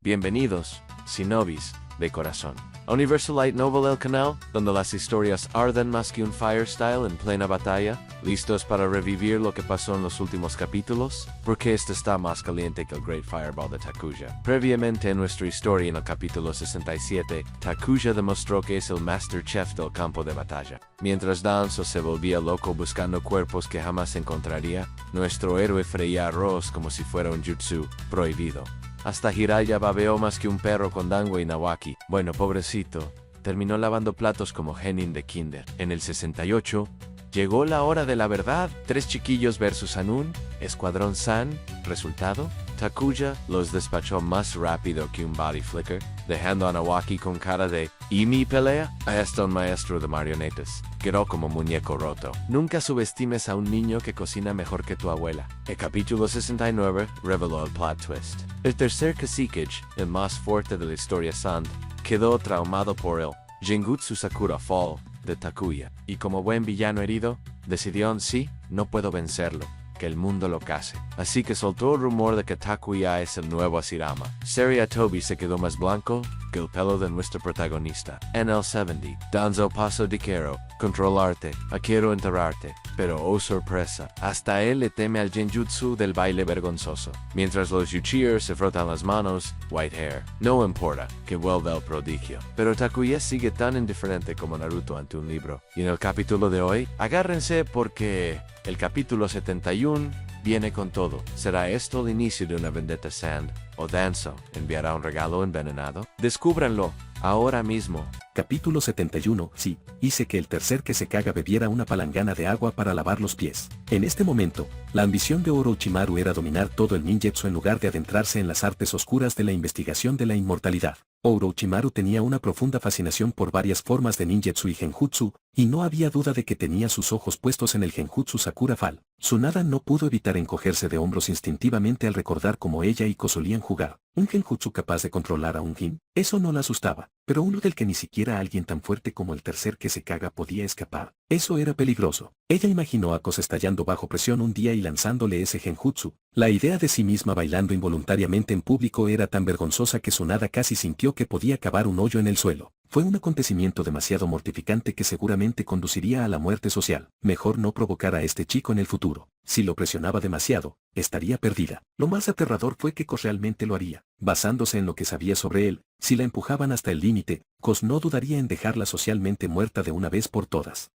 Bienvenidos, Sinobis, de corazón, a Universal Light Novel, el canal donde las historias arden más que un Firestyle en plena batalla. ¿Listos para revivir lo que pasó en los últimos capítulos? Porque este está más caliente que el Great Fireball de Takuya. Previamente en nuestra historia en el capítulo 67, Takuya demostró que es el Master Chef del campo de batalla. Mientras Danzo se volvía loco buscando cuerpos que jamás encontraría, nuestro héroe freía arroz como si fuera un jutsu prohibido. Hasta Jiraiya babeó más que un perro con Dango y Nawaki. Bueno, pobrecito, terminó lavando platos como Genin de Kinder. En el 68, llegó la hora de la verdad. 3 chiquillos versus Anun, Escuadrón San. Resultado, Takuya los despachó más rápido que un body flicker, dejando a Nawaki con cara de ¿y mi pelea? Hasta un maestro de marionetas quedó como muñeco roto. Nunca subestimes a un niño que cocina mejor que tu abuela. El capítulo 69 reveló el plot twist. El tercer Kazekage, el más fuerte de la historia Sand, quedó traumado por el Genjutsu Sakura Fall de Takuya, y como buen villano herido, decidió sí, no puedo vencerlo, que el mundo lo case. Así que soltó el rumor de que Takuya es el nuevo Asirama. Seria Tobi se quedó más blanco que el pelo de nuestro protagonista. En el 70, Danzo pasó de quiero controlarte a quiero enterrarte, pero oh sorpresa, hasta él le teme al genjutsu del baile vergonzoso. Mientras los Uchiers se frotan las manos, Whitehair, no importa, que vuelva el prodigio. Pero Takuya sigue tan indiferente como Naruto ante un libro. Y en el capítulo de hoy, agárrense porque el capítulo 71 viene con todo. ¿Será esto el inicio de una vendetta Sand? ¿O Danzo enviará un regalo envenenado? Descúbranlo ahora mismo. Capítulo 71. Sí, hice que el tercer que se caga bebiera una palangana de agua para lavar los pies. En este momento, la ambición de Orochimaru era dominar todo el ninjutsu en lugar de adentrarse en las artes oscuras de la investigación de la inmortalidad. Orochimaru tenía una profunda fascinación por varias formas de ninjutsu y genjutsu, y no había duda de que tenía sus ojos puestos en el genjutsu Sakura Fall. Tsunade no pudo evitar encogerse de hombros instintivamente al recordar cómo ella y Ko solían jugar. ¿Un genjutsu capaz de controlar a un jin? Eso no la asustaba, pero uno del que ni siquiera alguien tan fuerte como el tercer que se caga podía escapar. Eso era peligroso. Ella imaginó a Kos estallando bajo presión un día y lanzándole ese genjutsu. La idea de sí misma bailando involuntariamente en público era tan vergonzosa que Tsunade casi sintió que podía cavar un hoyo en el suelo. Fue un acontecimiento demasiado mortificante que seguramente conduciría a la muerte social. Mejor no provocar a este chico en el futuro. Si lo presionaba demasiado, estaría perdida. Lo más aterrador fue que Kos realmente lo haría. Basándose en lo que sabía sobre él, si la empujaban hasta el límite, Kos no dudaría en dejarla socialmente muerta de una vez por todas.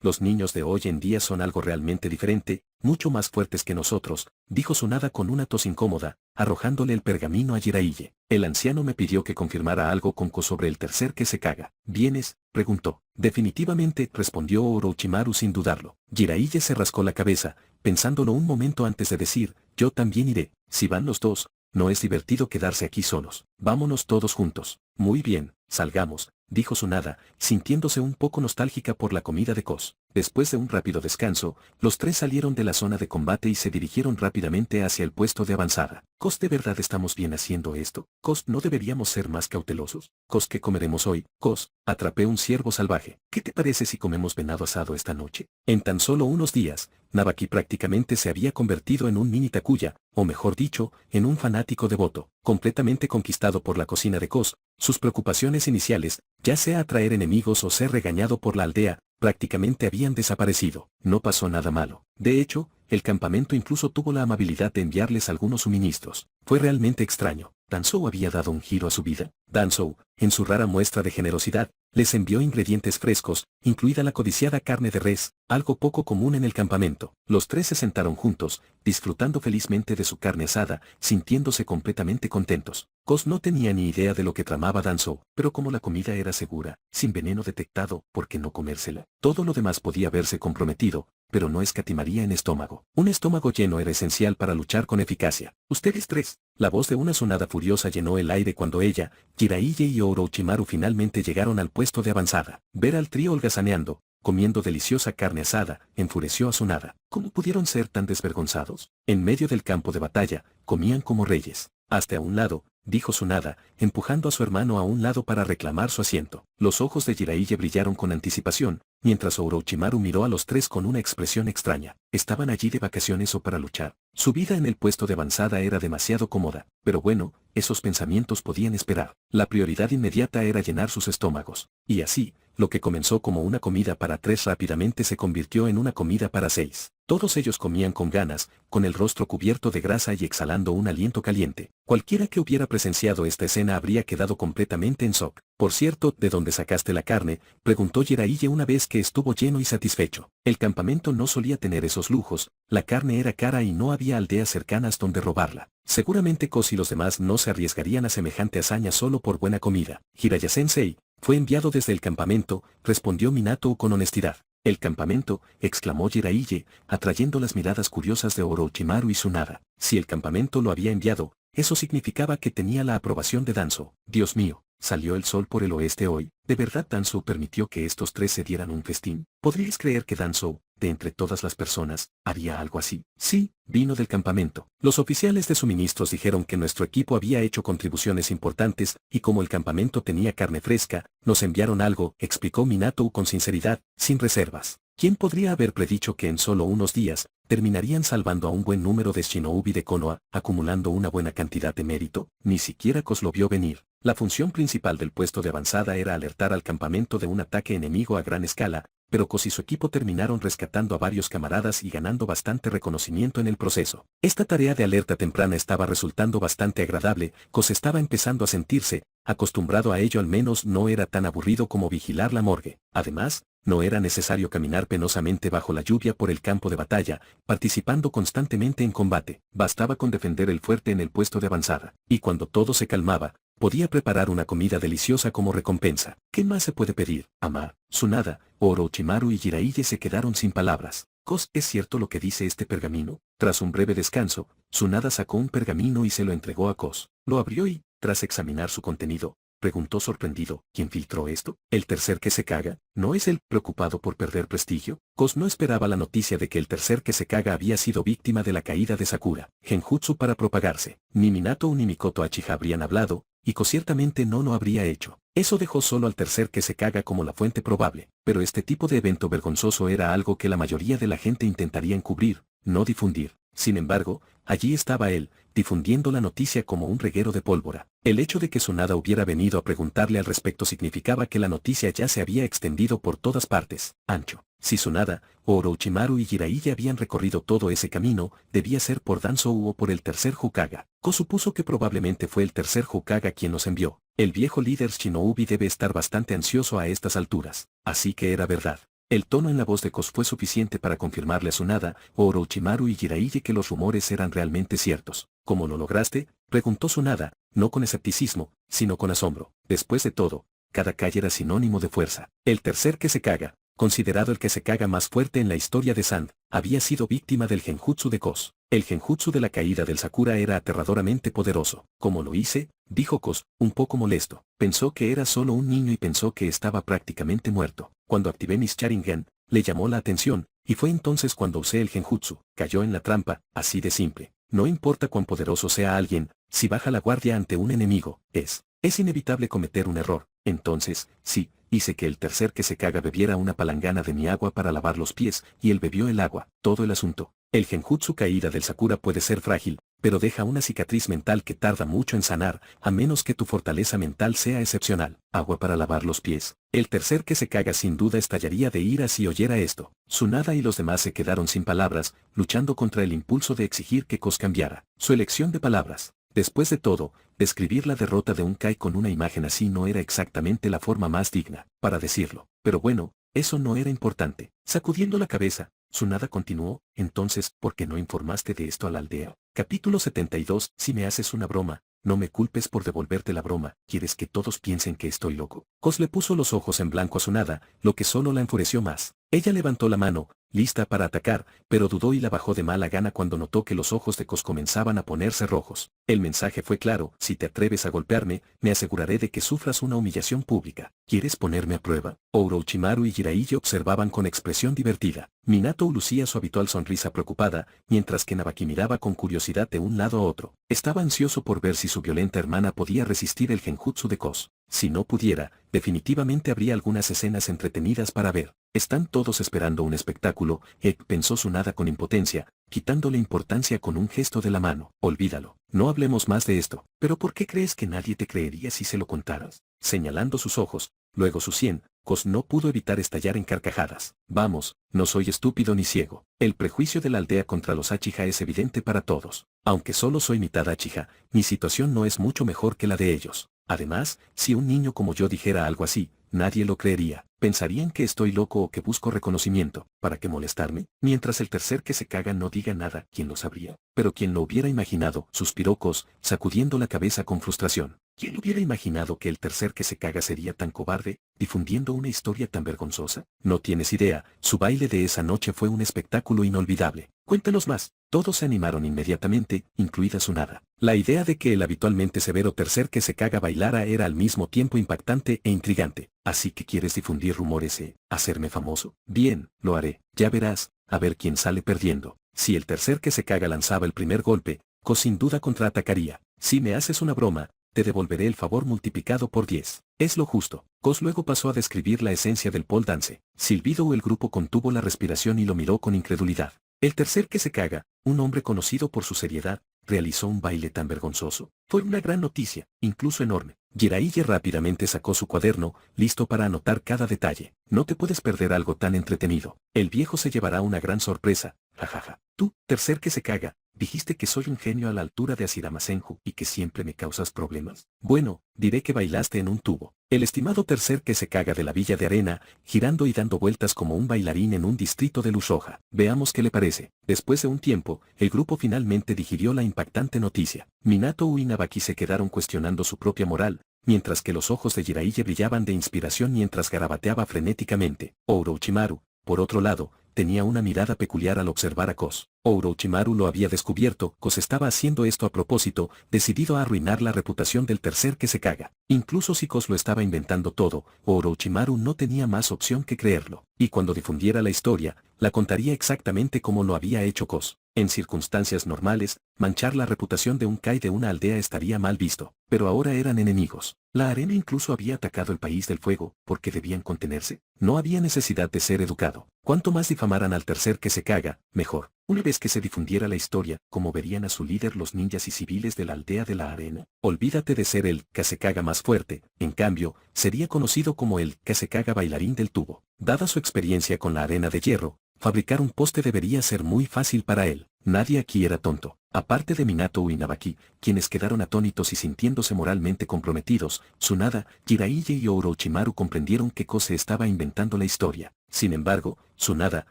Los niños de hoy en día son algo realmente diferente, mucho más fuertes que nosotros, dijo Tsunade con una tos incómoda, arrojándole el pergamino a Jiraiya. El anciano me pidió que confirmara algo con Kos sobre el tercer que se caga. ¿Vienes?, preguntó. Definitivamente, respondió Orochimaru sin dudarlo. Jiraiya se rascó la cabeza, pensándolo un momento antes de decir, yo también iré. Si van los dos, no es divertido quedarse aquí solos. Vámonos todos juntos. Muy bien, salgamos, dijo Tsunade, sintiéndose un poco nostálgica por la comida de Kos. Después de un rápido descanso, los tres salieron de la zona de combate y se dirigieron rápidamente hacia el puesto de avanzada. Kos, ¿de verdad estamos bien haciendo esto? Kos, ¿no deberíamos ser más cautelosos? Kos, ¿qué comeremos hoy? Kos, atrapé un ciervo salvaje. ¿Qué te parece si comemos venado asado esta noche? En tan solo unos días, Nabaki prácticamente se había convertido en un mini Takuya, o mejor dicho, en un fanático devoto. Completamente conquistado por la cocina de Kos, sus preocupaciones iniciales, ya sea atraer enemigos o ser regañado por la aldea, prácticamente habían desaparecido. No pasó nada malo. De hecho, el campamento incluso tuvo la amabilidad de enviarles algunos suministros. Fue realmente extraño. Danzou había dado un giro a su vida. Danzou, en su rara muestra de generosidad, les envió ingredientes frescos, incluida la codiciada carne de res, algo poco común en el campamento. Los tres se sentaron juntos, disfrutando felizmente de su carne asada, sintiéndose completamente contentos. Kos no tenía ni idea de lo que tramaba Danzou, pero como la comida era segura, sin veneno detectado, ¿por qué no comérsela? Todo lo demás podía verse comprometido, pero no escatimaría en estómago. Un estómago lleno era esencial para luchar con eficacia. Ustedes tres. La voz de una Tsunade furiosa llenó el aire cuando ella, Jiraiya y Orochimaru finalmente llegaron al puesto de avanzada. Ver al trío holgazaneando, comiendo deliciosa carne asada, enfureció a Tsunade. ¿Cómo pudieron ser tan desvergonzados? En medio del campo de batalla, comían como reyes. Hazte a un lado, dijo Tsunada, empujando a su hermano a un lado para reclamar su asiento. Los ojos de Jiraiya brillaron con anticipación, mientras Orochimaru miró a los tres con una expresión extraña. ¿Estaban allí de vacaciones o para luchar? Su vida en el puesto de avanzada era demasiado cómoda, pero bueno, esos pensamientos podían esperar. La prioridad inmediata era llenar sus estómagos. Y así, lo que comenzó como una comida para 3 rápidamente se convirtió en una comida para 6. Todos ellos comían con ganas, con el rostro cubierto de grasa y exhalando un aliento caliente. Cualquiera que hubiera presenciado esta escena habría quedado completamente en shock. Por cierto, ¿de dónde sacaste la carne?, preguntó Jiraiya una vez que estuvo lleno y satisfecho. El campamento no solía tener esos lujos, la carne era cara y no había aldeas cercanas donde robarla. Seguramente Koz y los demás no se arriesgarían a semejante hazaña solo por buena comida. Jiraiya-sensei, fue enviado desde el campamento, respondió Minato con honestidad. «¿El campamento?», exclamó Jiraiya, atrayendo las miradas curiosas de Orochimaru y Tsunada. Si el campamento lo había enviado, eso significaba que tenía la aprobación de Danzō. Dios mío, ¿salió el sol por el oeste hoy? ¿De verdad Danzō permitió que estos tres se dieran un festín? ¿Podríais creer que Danzō, de entre todas las personas, haría algo así? Sí, vino del campamento. Los oficiales de suministros dijeron que nuestro equipo había hecho contribuciones importantes, y como el campamento tenía carne fresca, nos enviaron algo, explicó Minato con sinceridad, sin reservas. ¿Quién podría haber predicho que en solo unos días, terminarían salvando a un buen número de shinobi de Konoha, acumulando una buena cantidad de mérito? Ni siquiera Koz lo vio venir. La función principal del puesto de avanzada era alertar al campamento de un ataque enemigo a gran escala, pero Koz y su equipo terminaron rescatando a varios camaradas y ganando bastante reconocimiento en el proceso. Esta tarea de alerta temprana estaba resultando bastante agradable. Koz estaba empezando a sentirse acostumbrado a ello, al menos no era tan aburrido como vigilar la morgue. Además, no era necesario caminar penosamente bajo la lluvia por el campo de batalla, participando constantemente en combate. Bastaba con defender el fuerte en el puesto de avanzada. Y cuando todo se calmaba, podía preparar una comida deliciosa como recompensa. ¿Qué más se puede pedir? Ama, Tsunada, Orochimaru y Jiraiya se quedaron sin palabras. «Koz, ¿es cierto lo que dice este pergamino?». Tras un breve descanso, Tsunada sacó un pergamino y se lo entregó a Koz. Lo abrió y, tras examinar su contenido, preguntó sorprendido, ¿quién filtró esto? ¿El tercer que se caga? ¿No es él preocupado por perder prestigio? Koz no esperaba la noticia de que el tercer que se caga había sido víctima de la caída de Sakura. Genjutsu para propagarse. Ni Minato ni Mikoto Achiha habrían hablado, y Koz ciertamente no lo habría hecho. Eso dejó solo al tercer que se caga como la fuente probable. Pero este tipo de evento vergonzoso era algo que la mayoría de la gente intentaría encubrir, no difundir. Sin embargo, allí estaba él, difundiendo la noticia como un reguero de pólvora. El hecho de que Tsunada hubiera venido a preguntarle al respecto significaba que la noticia ya se había extendido por todas partes. Ancho. Si Tsunada, Orochimaru y Jiraiya habían recorrido todo ese camino, debía ser por Danzō o por el tercer Hokage. Koz supuso que probablemente fue el tercer Hokage quien los envió. El viejo líder shinobi debe estar bastante ansioso a estas alturas. Así que era verdad. El tono en la voz de Koz fue suficiente para confirmarle a Tsunada, Orochimaru y Jiraiya que los rumores eran realmente ciertos. ¿Cómo lo lograste?, preguntó Tsunada, no con escepticismo, sino con asombro. Después de todo, cada calle era sinónimo de fuerza. El tercer que se caga, considerado el que se caga más fuerte en la historia de Sand, había sido víctima del genjutsu de Koz. El genjutsu de la caída del Sakura era aterradoramente poderoso. ¿Cómo lo hice?, dijo Koz, un poco molesto. Pensó que era solo un niño y pensó que estaba prácticamente muerto. Cuando activé mis Sharingan, le llamó la atención, y fue entonces cuando usé el genjutsu. Cayó en la trampa, así de simple. No importa cuán poderoso sea alguien, si baja la guardia ante un enemigo, es inevitable cometer un error. Entonces, sí, hice que el tercer que se caga bebiera una palangana de mi agua para lavar los pies, y él bebió el agua. Todo el asunto. El genjutsu caída del Sakura puede ser frágil, pero deja una cicatriz mental que tarda mucho en sanar, a menos que tu fortaleza mental sea excepcional. Agua para lavar los pies. El tercer que se caga sin duda estallaría de ira si oyera esto. Tsunada y los demás se quedaron sin palabras, luchando contra el impulso de exigir que Koz cambiara su elección de palabras. Después de todo, describir la derrota de un Kai con una imagen así no era exactamente la forma más digna para decirlo. Pero bueno, eso no era importante. Sacudiendo la cabeza, Tsunada continuó, entonces, ¿por qué no informaste de esto a la aldea? Capítulo 72, si me haces una broma, no me culpes por devolverte la broma, ¿quieres que todos piensen que estoy loco? Koz le puso los ojos en blanco a Tsunada, lo que solo la enfureció más. Ella levantó la mano, lista para atacar, pero dudó y la bajó de mala gana cuando notó que los ojos de Kos comenzaban a ponerse rojos. El mensaje fue claro: si te atreves a golpearme, me aseguraré de que sufras una humillación pública. ¿Quieres ponerme a prueba? Orochimaru y Jiraiya observaban con expresión divertida. Minato lucía su habitual sonrisa preocupada, mientras que Nabaki miraba con curiosidad de un lado a otro. Estaba ansioso por ver si su violenta hermana podía resistir el genjutsu de Kos. Si no pudiera, definitivamente habría algunas escenas entretenidas para ver. Están todos esperando un espectáculo, pensó Tsunade con impotencia, quitándole importancia con un gesto de la mano. Olvídalo, no hablemos más de esto. ¿Pero por qué crees que nadie te creería si se lo contaras? Señalando sus ojos, luego su sien, Kos no pudo evitar estallar en carcajadas. Vamos, no soy estúpido ni ciego. El prejuicio de la aldea contra los Uchiha es evidente para todos. Aunque solo soy mitad Uchiha, mi situación no es mucho mejor que la de ellos. Además, si un niño como yo dijera algo así, nadie lo creería. Pensarían que estoy loco o que busco reconocimiento. ¿Para qué molestarme? Mientras el tercer que se caga no diga nada, ¿quién lo sabría? Pero quien lo hubiera imaginado, suspiró Kos, sacudiendo la cabeza con frustración. ¿Quién hubiera imaginado que el tercer que se caga sería tan cobarde, difundiendo una historia tan vergonzosa? No tienes idea, su baile de esa noche fue un espectáculo inolvidable. Cuéntanos más. Todos se animaron inmediatamente, incluida Tsunade. La idea de que el habitualmente severo tercer que se caga bailara era al mismo tiempo impactante e intrigante. ¿Así que quieres difundir rumores hacerme famoso? Bien, lo haré. Ya verás, a ver quién sale perdiendo. Si el tercer que se caga lanzaba el primer golpe, Kos sin duda contraatacaría. Si me haces una broma, te devolveré el favor multiplicado por 10. Es lo justo. Kos luego pasó a describir la esencia del pole dance. Silbido, el grupo contuvo la respiración y lo miró con incredulidad. El tercer que se caga, un hombre conocido por su seriedad, realizó un baile tan vergonzoso. Fue una gran noticia, incluso enorme. Jiraiya rápidamente sacó su cuaderno, listo para anotar cada detalle. No te puedes perder algo tan entretenido. El viejo se llevará una gran sorpresa. Jajaja. Tú, tercer que se caga, dijiste que soy un genio a la altura de Hashirama Senju y que siempre me causas problemas. Bueno, diré que bailaste en un tubo. El estimado tercer que se caga de la villa de arena, girando y dando vueltas como un bailarín en un distrito de luz roja. Veamos qué le parece. Después de un tiempo, el grupo finalmente digirió la impactante noticia. Minato y Nabaki se quedaron cuestionando su propia moral, mientras que los ojos de Jiraiya brillaban de inspiración mientras garabateaba frenéticamente. Orochimaru, por otro lado, tenía una mirada peculiar al observar a Kos. Orochimaru lo había descubierto. Kos estaba haciendo esto a propósito, decidido a arruinar la reputación del tercer que se caga. Incluso si Kos lo estaba inventando todo, Orochimaru no tenía más opción que creerlo. Y cuando difundiera la historia, la contaría exactamente como lo había hecho Kos. En circunstancias normales, manchar la reputación de un Kai de una aldea estaría mal visto. Pero ahora eran enemigos. La arena incluso había atacado el país del fuego, ¿por qué debían contenerse? No había necesidad de ser educado. Cuanto más difamaran al tercer que se caga, mejor. Una vez que se difundiera la historia, ¿cómo verían a su líder los ninjas y civiles de la aldea de la arena? Olvídate de ser el Kazekage más fuerte, en cambio, sería conocido como el Kazekage bailarín del tubo. Dada su experiencia con la arena de hierro, fabricar un poste debería ser muy fácil para él. Nadie aquí era tonto. Aparte de Minato y Nabaki, quienes quedaron atónitos y sintiéndose moralmente comprometidos, Tsunade, Jiraiya y Orochimaru comprendieron que Kos estaba inventando la historia. Sin embargo, Tsunade,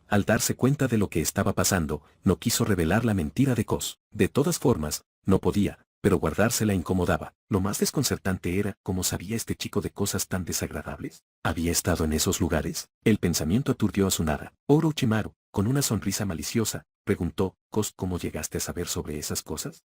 al darse cuenta de lo que estaba pasando, no quiso revelar la mentira de Kos. De todas formas, no podía, pero guardársela incomodaba. Lo más desconcertante era cómo sabía este chico de cosas tan desagradables. ¿Había estado en esos lugares? El pensamiento aturdió a Tsunade. Orochimaru, con una sonrisa maliciosa, preguntó: Kos, ¿cómo llegaste a saber sobre esas cosas?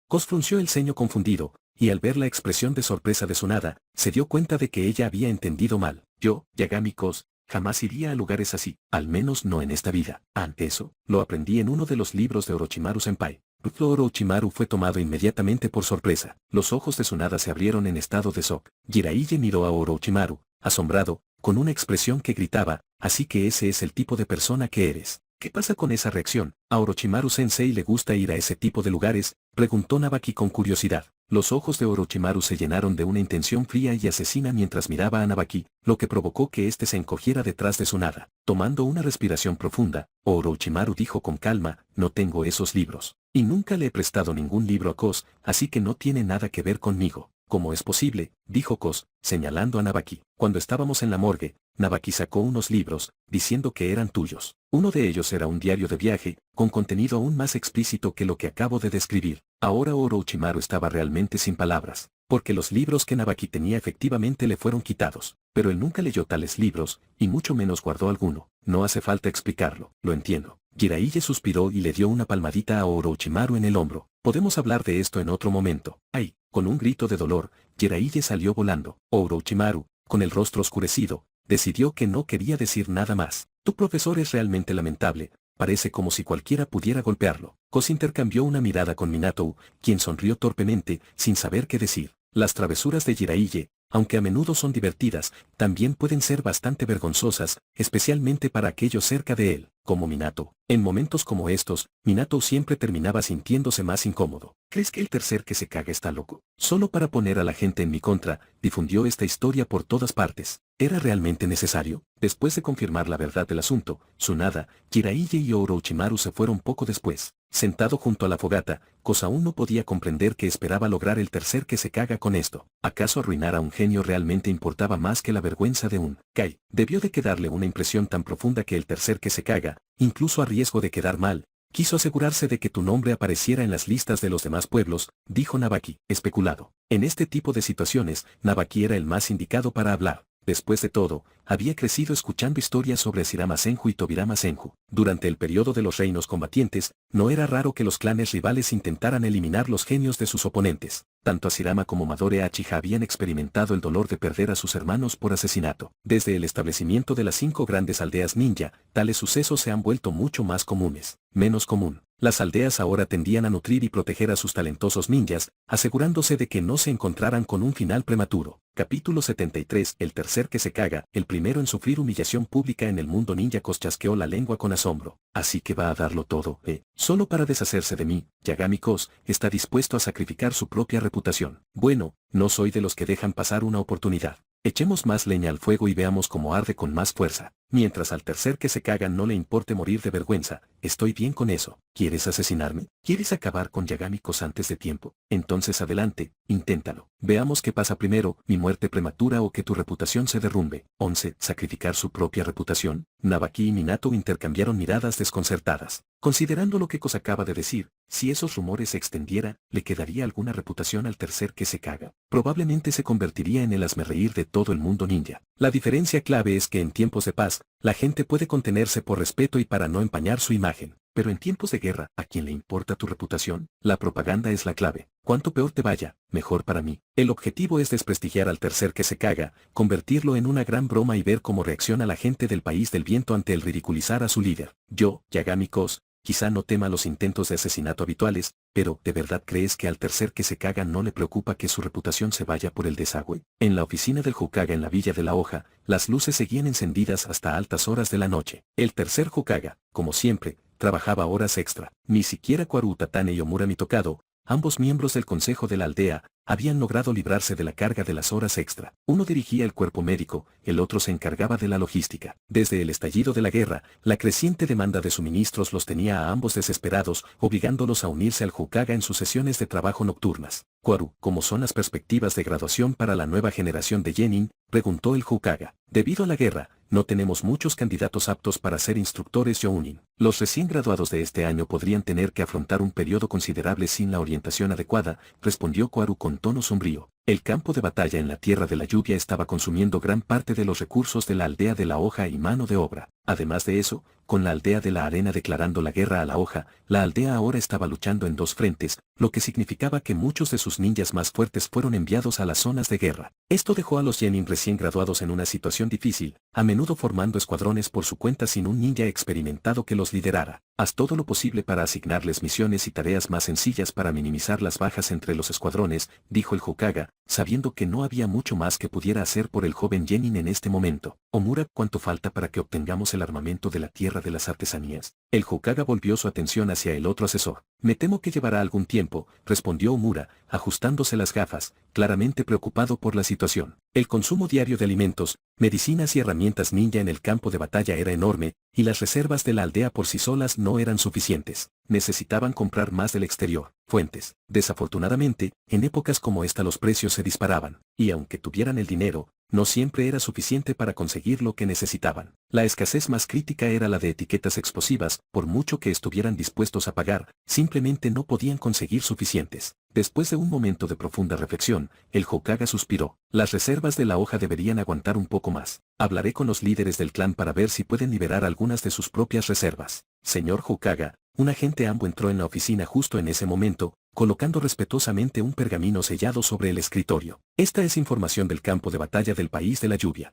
Kos frunció el ceño confundido, y al ver la expresión de sorpresa de Tsunade, se dio cuenta de que ella había entendido mal. Yo, Yagami Kos, jamás iría a lugares así, al menos no en esta vida. Ante eso, lo aprendí en uno de los libros de Orochimaru Senpai. Orochimaru fue tomado inmediatamente por sorpresa. Los ojos de Tsunade se abrieron en estado de shock. Jiraiya miró a Orochimaru, asombrado, con una expresión que gritaba: así que ese es el tipo de persona que eres. ¿Qué pasa con esa reacción? ¿A Orochimaru Sensei le gusta ir a ese tipo de lugares?, preguntó Nabaki con curiosidad. Los ojos de Orochimaru se llenaron de una intención fría y asesina mientras miraba a Nabaki, lo que provocó que éste se encogiera detrás de Tsunade. Tomando una respiración profunda, Orochimaru dijo con calma: no tengo esos libros. Y nunca le he prestado ningún libro a Kos, así que no tiene nada que ver conmigo. ¿Cómo es posible?, dijo Kos, señalando a Nabaki. Cuando estábamos en la morgue, Nabaki sacó unos libros, diciendo que eran tuyos. Uno de ellos era un diario de viaje, con contenido aún más explícito que lo que acabo de describir. Ahora Orochimaru estaba realmente sin palabras. porque los libros que Nabaki tenía efectivamente le fueron quitados. Pero él nunca leyó tales libros, y mucho menos guardó alguno. No hace falta explicarlo, lo entiendo. Jiraiya suspiró y le dio una palmadita a Orochimaru en el hombro. Podemos hablar de esto en otro momento. ¡Ay! Con un grito de dolor, Jiraiya salió volando. Orochimaru, con el rostro oscurecido, decidió que no quería decir nada más. Tu profesor es realmente lamentable. Parece como si cualquiera pudiera golpearlo. Kos intercambió una mirada con Minato, quien sonrió torpemente, sin saber qué decir. Las travesuras de Jiraiya, aunque a menudo son divertidas, también pueden ser bastante vergonzosas, especialmente para aquellos cerca de él, como Minato. En momentos como estos, Minato siempre terminaba sintiéndose más incómodo. ¿Crees que el tercer que se caga está loco? Solo para poner a la gente en mi contra, difundió esta historia por todas partes. ¿Era realmente necesario? Después de confirmar la verdad del asunto, Tsunade, Jiraiya y Orochimaru se fueron poco después. Sentado junto a la fogata, Kos aún no podía comprender que esperaba lograr el tercer que se caga con esto. ¿Acaso arruinar a un genio realmente importaba más que la vergüenza de un Kai? Debió de quedarle una impresión tan profunda que el tercer que se caga, incluso a riesgo de quedar mal, quiso asegurarse de que tu nombre apareciera en las listas de los demás pueblos, dijo Nabaki, especulado. En este tipo de situaciones, Nabaki era el más indicado para hablar. Después de todo, había crecido escuchando historias sobre Shirama Senju y Tobirama Senju. Durante el periodo de los reinos combatientes, no era raro que los clanes rivales intentaran eliminar los genios de sus oponentes. Tanto Ashirama como Madore Uchiha habían experimentado el dolor de perder a sus hermanos por asesinato. Desde el establecimiento de las 5 grandes aldeas ninja, tales sucesos se han vuelto mucho más comunes. Menos común. Las aldeas ahora tendían a nutrir y proteger a sus talentosos ninjas, asegurándose de que no se encontraran con un final prematuro. Capítulo 73. El tercer que se caga, el primero en sufrir humillación pública en el mundo ninja. Kos chasqueó la lengua con asombro. Así que va a darlo todo, solo para deshacerse de mí. Yagami Kos está dispuesto a sacrificar su propia reputación. Bueno, no soy de los que dejan pasar una oportunidad. Echemos más leña al fuego y veamos cómo arde con más fuerza. Mientras al tercer que se caga no le importe morir de vergüenza, estoy bien con eso. ¿Quieres asesinarme? ¿Quieres acabar con Yagami Kos antes de tiempo? Entonces adelante, inténtalo. Veamos qué pasa primero, mi muerte prematura o que tu reputación se derrumbe. 11. ¿Sacrificar su propia reputación? Nabaki y Minato intercambiaron miradas desconcertadas. Considerando lo que Kos acaba de decir, si esos rumores se extendiera, ¿le quedaría alguna reputación al tercer que se caga? Probablemente se convertiría en el hazmerreír de todo el mundo ninja. La diferencia clave es que en tiempos de paz, la gente puede contenerse por respeto y para no empañar su imagen. Pero en tiempos de guerra, ¿a quién le importa tu reputación? La propaganda es la clave. Cuanto peor te vaya, mejor para mí. El objetivo es desprestigiar al tercer que se caga, convertirlo en una gran broma y ver cómo reacciona la gente del país del viento ante el ridiculizar a su líder. Yo, Yagami Kos, quizá no tema los intentos de asesinato habituales, pero ¿de verdad crees que al tercer que se caga no le preocupa que su reputación se vaya por el desagüe? En la oficina del Hokage en la Villa de la Hoja, las luces seguían encendidas hasta altas horas de la noche. El tercer Hokage, como siempre, trabajaba horas extra. Ni siquiera Kwaru Utatane y Omura Mitokado, ambos miembros del consejo de la aldea, habían logrado librarse de la carga de las horas extra. Uno dirigía el cuerpo médico, el otro se encargaba de la logística. Desde el estallido de la guerra, la creciente demanda de suministros los tenía a ambos desesperados, obligándolos a unirse al Hokage en sus sesiones de trabajo nocturnas. Kwaru, ¿cómo son las perspectivas de graduación para la nueva generación de Genin?, preguntó el Hokage. Debido a la guerra, no tenemos muchos candidatos aptos para ser instructores Jounin. Los recién graduados de este año podrían tener que afrontar un periodo considerable sin la orientación adecuada, respondió Kwaru con tono sombrío. El campo de batalla en la Tierra de la Lluvia estaba consumiendo gran parte de los recursos de la aldea de la Hoja y mano de obra. Además de eso, con la aldea de la Arena declarando la guerra a la Hoja, la aldea ahora estaba luchando en 2 frentes, lo que significaba que muchos de sus ninjas más fuertes fueron enviados a las zonas de guerra. Esto dejó a los Genin recién graduados en una situación difícil, a menudo formando escuadrones por su cuenta sin un ninja experimentado que los liderara. Haz todo lo posible para asignarles misiones y tareas más sencillas para minimizar las bajas entre los escuadrones, dijo el Hokage, sabiendo que no había mucho más que pudiera hacer por el joven Genin en este momento. Omura, ¿cuánto falta para que obtengamos el armamento de la Tierra de las Artesanías? El Hokage volvió su atención hacia el otro asesor. Me temo que llevará algún tiempo, respondió Omura, ajustándose las gafas, claramente preocupado por la situación. El consumo diario de alimentos, medicinas y herramientas ninja en el campo de batalla era enorme, y las reservas de la aldea por sí solas no eran suficientes. Necesitaban comprar más del exterior. Fuentes. Desafortunadamente, en épocas como esta los precios se disparaban, y aunque tuvieran el dinero, no siempre era suficiente para conseguir lo que necesitaban. La escasez más crítica era la de etiquetas explosivas, por mucho que estuvieran dispuestos a pagar, simplemente no podían conseguir suficientes. Después de un momento de profunda reflexión, el Hokage suspiró. Las reservas de la hoja deberían aguantar un poco más. Hablaré con los líderes del clan para ver si pueden liberar algunas de sus propias reservas. Señor Hokage, un agente Ambu entró en la oficina justo en ese momento, colocando respetuosamente un pergamino sellado sobre el escritorio. Esta es información del campo de batalla del país de la lluvia.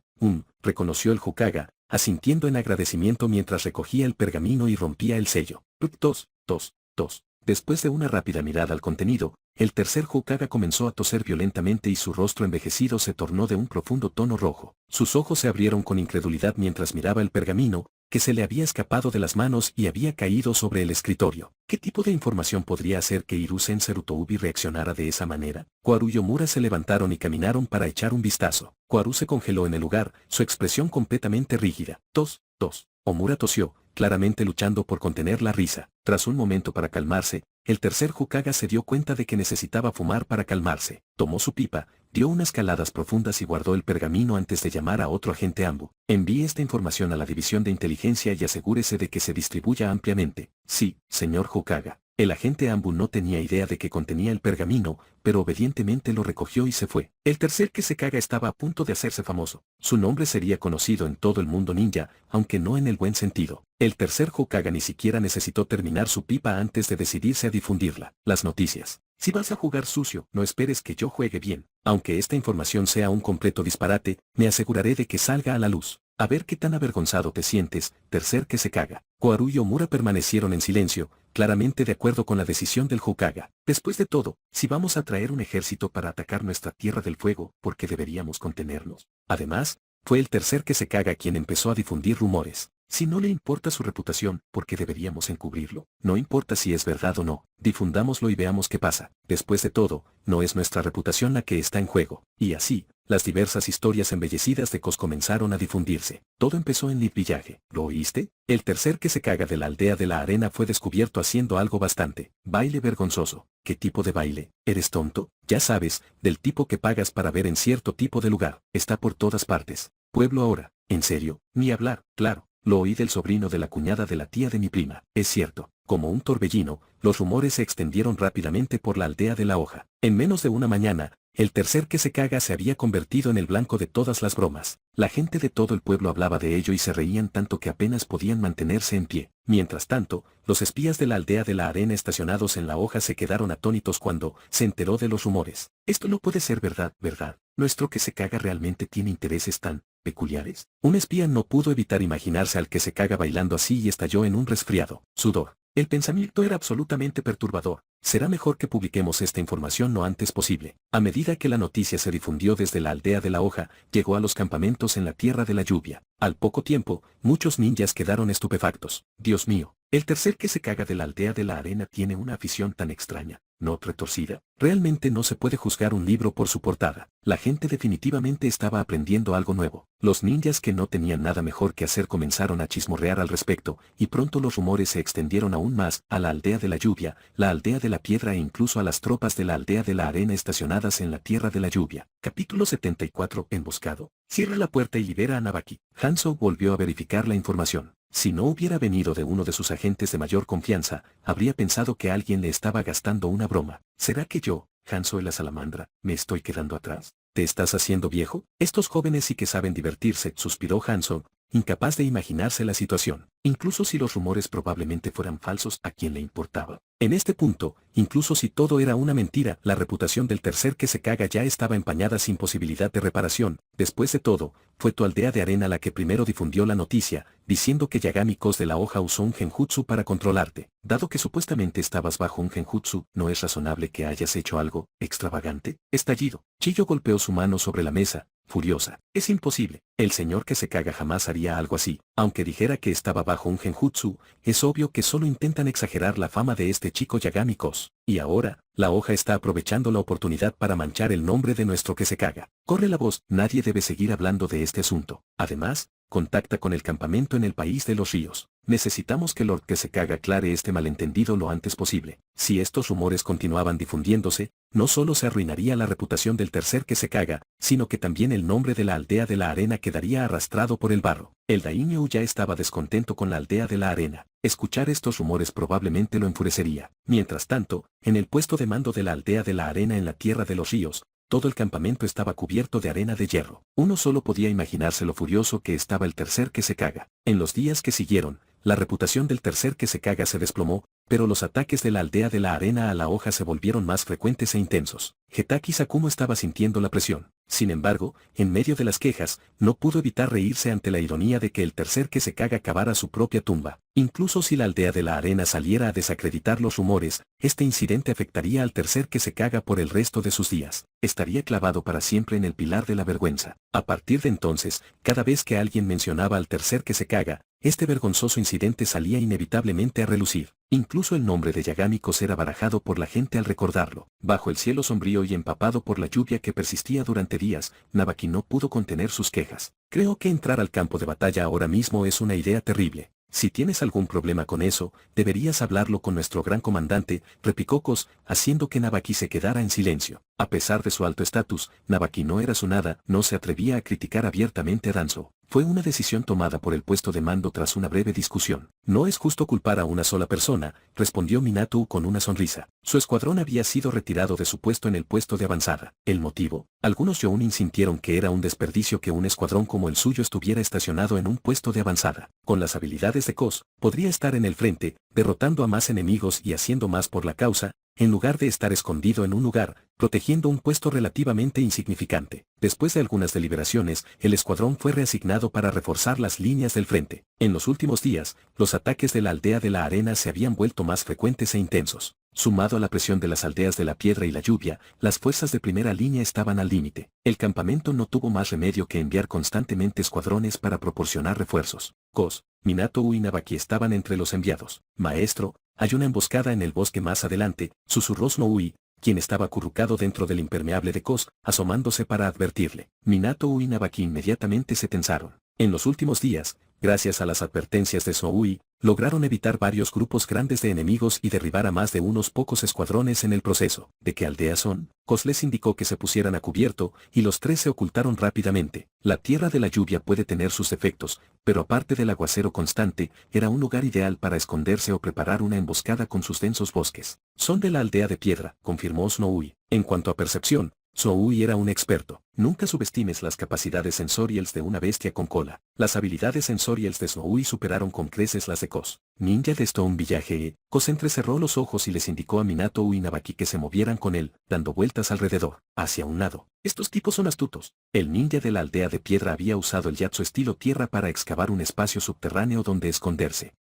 Reconoció el Hokage, asintiendo en agradecimiento mientras recogía el pergamino y rompía el sello. Tos, tos, tos. Después de una rápida mirada al contenido, el tercer Hokage comenzó a toser violentamente y su rostro envejecido se tornó de un profundo tono rojo. Sus ojos se abrieron con incredulidad mientras miraba el pergamino, que se le había escapado de las manos y había caído sobre el escritorio. ¿Qué tipo de información podría hacer que Hiruzen Serutoubi reaccionara de esa manera? Koaru y Omura se levantaron y caminaron para echar un vistazo. Koaru se congeló en el lugar, su expresión completamente rígida. Tos, tos. Omura tosió, claramente luchando por contener la risa. Tras un momento para calmarse, el tercer Hokage se dio cuenta de que necesitaba fumar para calmarse. Tomó su pipa, dio unas caladas profundas y guardó el pergamino antes de llamar a otro agente Ambu. Envíe esta información a la división de inteligencia y asegúrese de que se distribuya ampliamente. Sí, señor Hokage. El agente Ambu no tenía idea de que contenía el pergamino, pero obedientemente lo recogió y se fue. El tercer Kezekage estaba a punto de hacerse famoso. Su nombre sería conocido en todo el mundo ninja, aunque no en el buen sentido. El tercer Hokage ni siquiera necesitó terminar su pipa antes de decidirse a difundirla. Las noticias. Si vas a jugar sucio, no esperes que yo juegue bien. Aunque esta información sea un completo disparate, me aseguraré de que salga a la luz. A ver qué tan avergonzado te sientes, tercer Kezekage. Koaru y Omura permanecieron en silencio, claramente de acuerdo con la decisión del Hokage. Después de todo, si vamos a traer un ejército para atacar nuestra Tierra del Fuego, ¿por qué deberíamos contenernos? Además, fue el tercer Kezekage quien empezó a difundir rumores. Si no le importa su reputación, ¿por qué deberíamos encubrirlo? No importa si es verdad o no, difundámoslo y veamos qué pasa. Después de todo, no es nuestra reputación la que está en juego. Y así, las diversas historias embellecidas de Cos comenzaron a difundirse. Todo empezó en Leaf Village. ¿Lo oíste? El tercer Kezekage de la aldea de la arena fue descubierto haciendo algo bastante. Baile vergonzoso. ¿Qué tipo de baile? ¿Eres tonto? Ya sabes, del tipo que pagas para ver en cierto tipo de lugar. Está por todas partes. Pueblo ahora. ¿En serio? Ni hablar, claro. Lo oí del sobrino de la cuñada de la tía de mi prima. Es cierto. Como un torbellino, los rumores se extendieron rápidamente por la aldea de la hoja. En menos de una mañana, el tercer Kezekage se había convertido en el blanco de todas las bromas. La gente de todo el pueblo hablaba de ello y se reían tanto que apenas podían mantenerse en pie. Mientras tanto, los espías de la aldea de la arena estacionados en la hoja se quedaron atónitos cuando se enteró de los rumores. Esto no puede ser verdad, ¿verdad? ¿Nuestro Kezekage realmente tiene intereses tan peculiares? Un espía no pudo evitar imaginarse al Kezekage bailando así y estalló en un resfriado. Sudor. El pensamiento era absolutamente perturbador. Será mejor que publiquemos esta información lo antes posible. A medida que la noticia se difundió desde la aldea de la hoja, llegó a los campamentos en la tierra de la lluvia. Al poco tiempo, muchos ninjas quedaron estupefactos. Dios mío, el tercer Kezekage de la aldea de la arena tiene una afición tan extraña, ¿no retorcida? Realmente no se puede juzgar un libro por su portada. La gente definitivamente estaba aprendiendo algo nuevo. Los ninjas que no tenían nada mejor que hacer comenzaron a chismorrear al respecto, y pronto los rumores se extendieron aún más a la aldea de la lluvia, la aldea de la piedra e incluso a las tropas de la aldea de la arena estacionadas en la tierra de la lluvia. Capítulo 74. Emboscado. Cierra la puerta y libera a Nabaki. Hanzo volvió a verificar la información. Si no hubiera venido de uno de sus agentes de mayor confianza, habría pensado que alguien le estaba gastando una broma. ¿Será que yo, Hanzo la salamandra, me estoy quedando atrás? ¿Te estás haciendo viejo? Estos jóvenes sí que saben divertirse, suspiró Hanzo, incapaz de imaginarse la situación. Incluso si los rumores probablemente fueran falsos, ¿a quién le importaba? En este punto, incluso si todo era una mentira, la reputación del tercer Kezekage ya estaba empañada sin posibilidad de reparación. Después de todo, fue tu aldea de arena la que primero difundió la noticia, diciendo que Yagami Kos de la hoja usó un genjutsu para controlarte. Dado que supuestamente estabas bajo un genjutsu, ¿no es razonable que hayas hecho algo extravagante? Estallido. Chiyo golpeó su mano sobre la mesa, furiosa. Es imposible. El señor Kezekage jamás haría algo así. Aunque dijera que estaba bajo un genjutsu, es obvio que solo intentan exagerar la fama de este chico Yagami Kos. Y ahora, la hoja está aprovechando la oportunidad para manchar el nombre de nuestro Kezekage. Corre la voz, nadie debe seguir hablando de este asunto. Además, contacta con el campamento en el país de los ríos. Necesitamos que Lord Kezekage aclare este malentendido lo antes posible. Si estos rumores continuaban difundiéndose, no solo se arruinaría la reputación del tercer que se caga, sino que también el nombre de la aldea de la arena quedaría arrastrado por el barro. El daimyo ya estaba descontento con la aldea de la arena. Escuchar estos rumores probablemente lo enfurecería. Mientras tanto, en el puesto de mando de la aldea de la arena en la tierra de los ríos, todo el campamento estaba cubierto de arena de hierro. Uno solo podía imaginarse lo furioso que estaba el tercer que se caga. En los días que siguieron, la reputación del tercer que se caga se desplomó, pero los ataques de la aldea de la arena a la hoja se volvieron más frecuentes e intensos. Hetaki Sakumo estaba sintiendo la presión. Sin embargo, en medio de las quejas, no pudo evitar reírse ante la ironía de que el tercer que se caga cavara su propia tumba. Incluso si la aldea de la arena saliera a desacreditar los rumores, este incidente afectaría al tercer que se caga por el resto de sus días. Estaría clavado para siempre en el pilar de la vergüenza. A partir de entonces, cada vez que alguien mencionaba al tercer que se caga, este vergonzoso incidente salía inevitablemente a relucir. Incluso el nombre de Yagami-Kos era barajado por la gente al recordarlo. Bajo el cielo sombrío y empapado por la lluvia que persistía durante días, Nabaki no pudo contener sus quejas. Creo que entrar al campo de batalla ahora mismo es una idea terrible. Si tienes algún problema con eso, deberías hablarlo con nuestro gran comandante, replicó Kos, haciendo que Nabaki se quedara en silencio. A pesar de su alto estatus, Nabaki no era su nada, no se atrevía a criticar abiertamente a Danzo. Fue una decisión tomada por el puesto de mando tras una breve discusión. No es justo culpar a una sola persona, respondió Minato con una sonrisa. Su escuadrón había sido retirado de su puesto en el puesto de avanzada. ¿El motivo? Algunos Jounin sintieron que era un desperdicio que un escuadrón como el suyo estuviera estacionado en un puesto de avanzada. Con las habilidades de Kos, podría estar en el frente, derrotando a más enemigos y haciendo más por la causa, en lugar de estar escondido en un lugar, protegiendo un puesto relativamente insignificante. Después de algunas deliberaciones, el escuadrón fue reasignado para reforzar las líneas del frente. En los últimos días, los ataques de la aldea de la arena se habían vuelto más frecuentes e intensos. Sumado a la presión de las aldeas de la piedra y la lluvia, las fuerzas de primera línea estaban al límite. El campamento no tuvo más remedio que enviar constantemente escuadrones para proporcionar refuerzos. Kos, Minato y Nabaki estaban entre los enviados. Maestro, hay una emboscada en el bosque más adelante, susurró Snowy, quien estaba acurrucado dentro del impermeable de Kos, asomándose para advertirle. Minato y Nabaki inmediatamente se tensaron. En los últimos días, gracias a las advertencias de Snowy, lograron evitar varios grupos grandes de enemigos y derribar a más de unos pocos escuadrones en el proceso. ¿De qué aldea son? Kos les indicó que se pusieran a cubierto, y los tres se ocultaron rápidamente. La tierra de la lluvia puede tener sus defectos, pero aparte del aguacero constante, era un lugar ideal para esconderse o preparar una emboscada con sus densos bosques. Son de la aldea de piedra, confirmó Snowy. En cuanto a percepción, Snowy era un experto. Nunca subestimes las capacidades sensoriales de una bestia con cola. Las habilidades sensoriales de Snowy superaron con creces las de Kos. Ninja de Stone Village. Kos entrecerró los ojos y les indicó a Minato y Nabaki que se movieran con él, dando vueltas alrededor, hacia un lado. Estos tipos son astutos. El ninja de la aldea de piedra había usado el Yatsu estilo tierra para excavar un espacio subterráneo donde esconderse.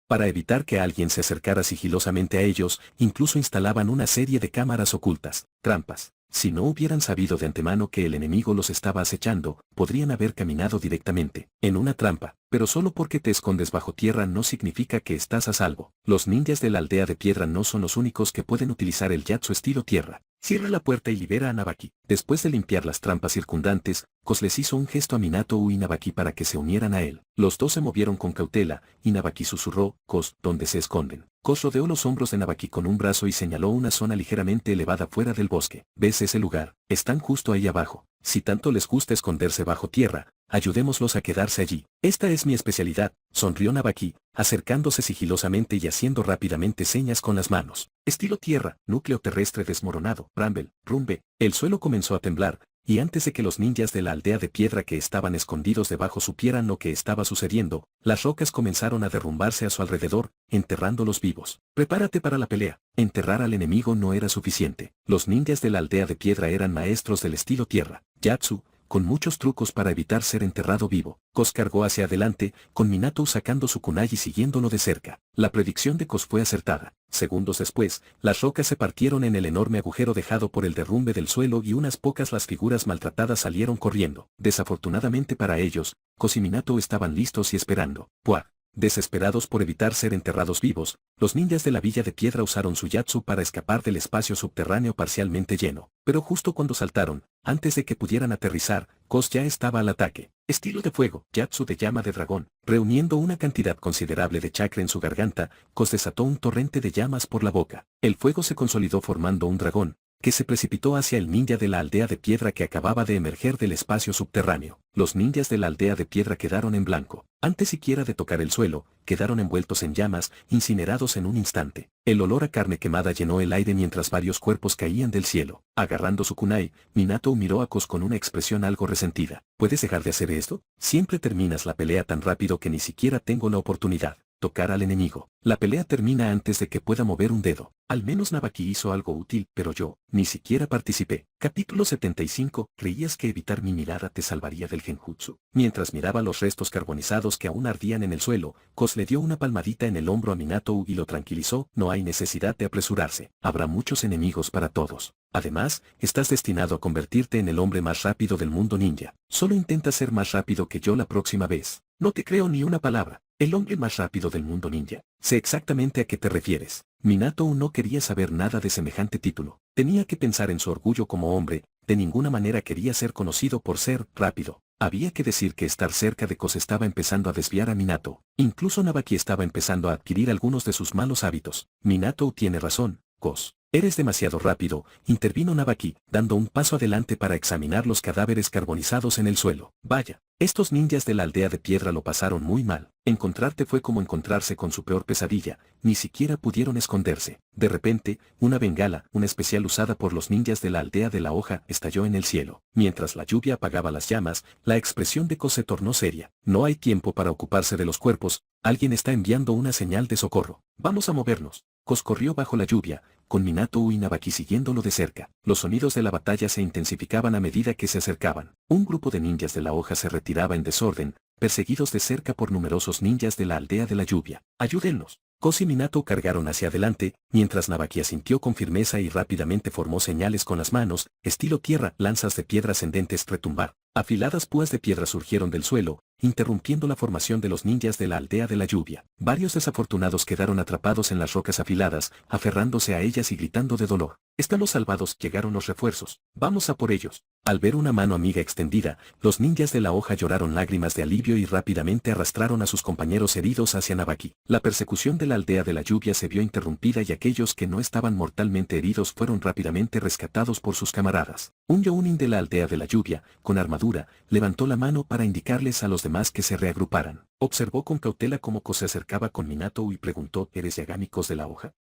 Para evitar que alguien se acercara sigilosamente a ellos, incluso instalaban una serie de cámaras ocultas, trampas. Si no hubieran sabido de antemano que el enemigo los estaba acechando, podrían haber caminado directamente en una trampa, pero solo porque te escondes bajo tierra no significa que estás a salvo. Los ninjas de la aldea de piedra no son los únicos que pueden utilizar el Yatsu estilo tierra. Cierra la puerta y libera a Nabaki. Después de limpiar las trampas circundantes, Kos les hizo un gesto a Minato y Nabaki para que se unieran a él. Los dos se movieron con cautela, y Nabaki susurró, Kos, ¿dónde se esconden? Kos rodeó los hombros de Nabaki con un brazo y señaló una zona ligeramente elevada fuera del bosque. ¿Ves ese lugar? Están justo ahí abajo. Si tanto les gusta esconderse bajo tierra, ayudémoslos a quedarse allí. Esta es mi especialidad, sonrió Nabaki, acercándose sigilosamente y haciendo rápidamente señas con las manos. Estilo tierra, núcleo terrestre desmoronado, Bramble, rumbe. El suelo comenzó a temblar, y antes de que los ninjas de la aldea de piedra que estaban escondidos debajo supieran lo que estaba sucediendo, las rocas comenzaron a derrumbarse a su alrededor, enterrándolos vivos. Prepárate para la pelea. Enterrar al enemigo no era suficiente. Los ninjas de la aldea de piedra eran maestros del estilo tierra, Yatsu, con muchos trucos para evitar ser enterrado vivo. Kos cargó hacia adelante, con Minato sacando su kunai y siguiéndolo de cerca. La predicción de Kos fue acertada. Segundos después, las rocas se partieron en el enorme agujero dejado por el derrumbe del suelo y unas pocas las figuras maltratadas salieron corriendo. Desafortunadamente para ellos, Kos y Minato estaban listos y esperando. ¡Puah! Desesperados por evitar ser enterrados vivos, los ninjas de la villa de piedra usaron su Yatsu para escapar del espacio subterráneo parcialmente lleno. Pero justo cuando saltaron, antes de que pudieran aterrizar, Kos ya estaba al ataque. Estilo de fuego, Yatsu de llama de dragón. Reuniendo una cantidad considerable de chakra en su garganta, Kos desató un torrente de llamas por la boca. El fuego se consolidó formando un dragón, que se precipitó hacia el ninja de la aldea de piedra que acababa de emerger del espacio subterráneo. Los ninjas de la aldea de piedra quedaron en blanco. Antes siquiera de tocar el suelo, quedaron envueltos en llamas, incinerados en un instante. El olor a carne quemada llenó el aire mientras varios cuerpos caían del cielo. Agarrando su kunai, Minato miró a Kos con una expresión algo resentida. ¿Puedes dejar de hacer esto? Siempre terminas la pelea tan rápido que ni siquiera tengo la oportunidad. Tocar al enemigo. La pelea termina antes de que pueda mover un dedo. Al menos Nabaki hizo algo útil, pero yo, ni siquiera participé. Capítulo 75. ¿Creías que evitar mi mirada te salvaría del genjutsu? Mientras miraba los restos carbonizados que aún ardían en el suelo, Kos le dio una palmadita en el hombro a Minato y lo tranquilizó. No hay necesidad de apresurarse. Habrá muchos enemigos para todos. Además, estás destinado a convertirte en el hombre más rápido del mundo ninja. Solo intenta ser más rápido que yo la próxima vez. No te creo ni una palabra. El hombre más rápido del mundo ninja. Sé exactamente a qué te refieres. Minato no quería saber nada de semejante título. Tenía que pensar en su orgullo como hombre. De ninguna manera quería ser conocido por ser rápido. Había que decir que estar cerca de Kos estaba empezando a desviar a Minato. Incluso Nabaki estaba empezando a adquirir algunos de sus malos hábitos. Minato tiene razón, Kos. Eres demasiado rápido, intervino Nabaki, dando un paso adelante para examinar los cadáveres carbonizados en el suelo. Vaya, estos ninjas de la aldea de piedra lo pasaron muy mal. Encontrarte fue como encontrarse con su peor pesadilla, ni siquiera pudieron esconderse. De repente, una bengala, una especial usada por los ninjas de la aldea de la hoja, estalló en el cielo. Mientras la lluvia apagaba las llamas, la expresión de Kos se tornó seria. No hay tiempo para ocuparse de los cuerpos, alguien está enviando una señal de socorro. Vamos a movernos. Kos corrió bajo la lluvia, con Minato y Nabaki siguiéndolo de cerca. Los sonidos de la batalla se intensificaban a medida que se acercaban. Un grupo de ninjas de la hoja se retiraba en desorden, perseguidos de cerca por numerosos ninjas de la aldea de la lluvia. ¡Ayúdennos! Kos y Minato cargaron hacia adelante, mientras Nabaki asintió con firmeza y rápidamente formó señales con las manos, estilo tierra, lanzas de piedra ascendentes retumbar. Afiladas púas de piedra surgieron del suelo, interrumpiendo la formación de los ninjas de la aldea de la lluvia. Varios desafortunados quedaron atrapados en las rocas afiladas, aferrándose a ellas y gritando de dolor. Están los salvados, llegaron los refuerzos. Vamos a por ellos. Al ver una mano amiga extendida, los ninjas de la hoja lloraron lágrimas de alivio y rápidamente arrastraron a sus compañeros heridos hacia Nabaki. La persecución de la aldea de la lluvia se vio interrumpida y aquellos que no estaban mortalmente heridos fueron rápidamente rescatados por sus camaradas. Un Jounin de la aldea de la lluvia, con armadura, levantó la mano para indicarles a los demás que se reagruparan. Observó con cautela cómo Kos se acercaba con Minato y preguntó: ¿Eres Yagami Kos de la hoja?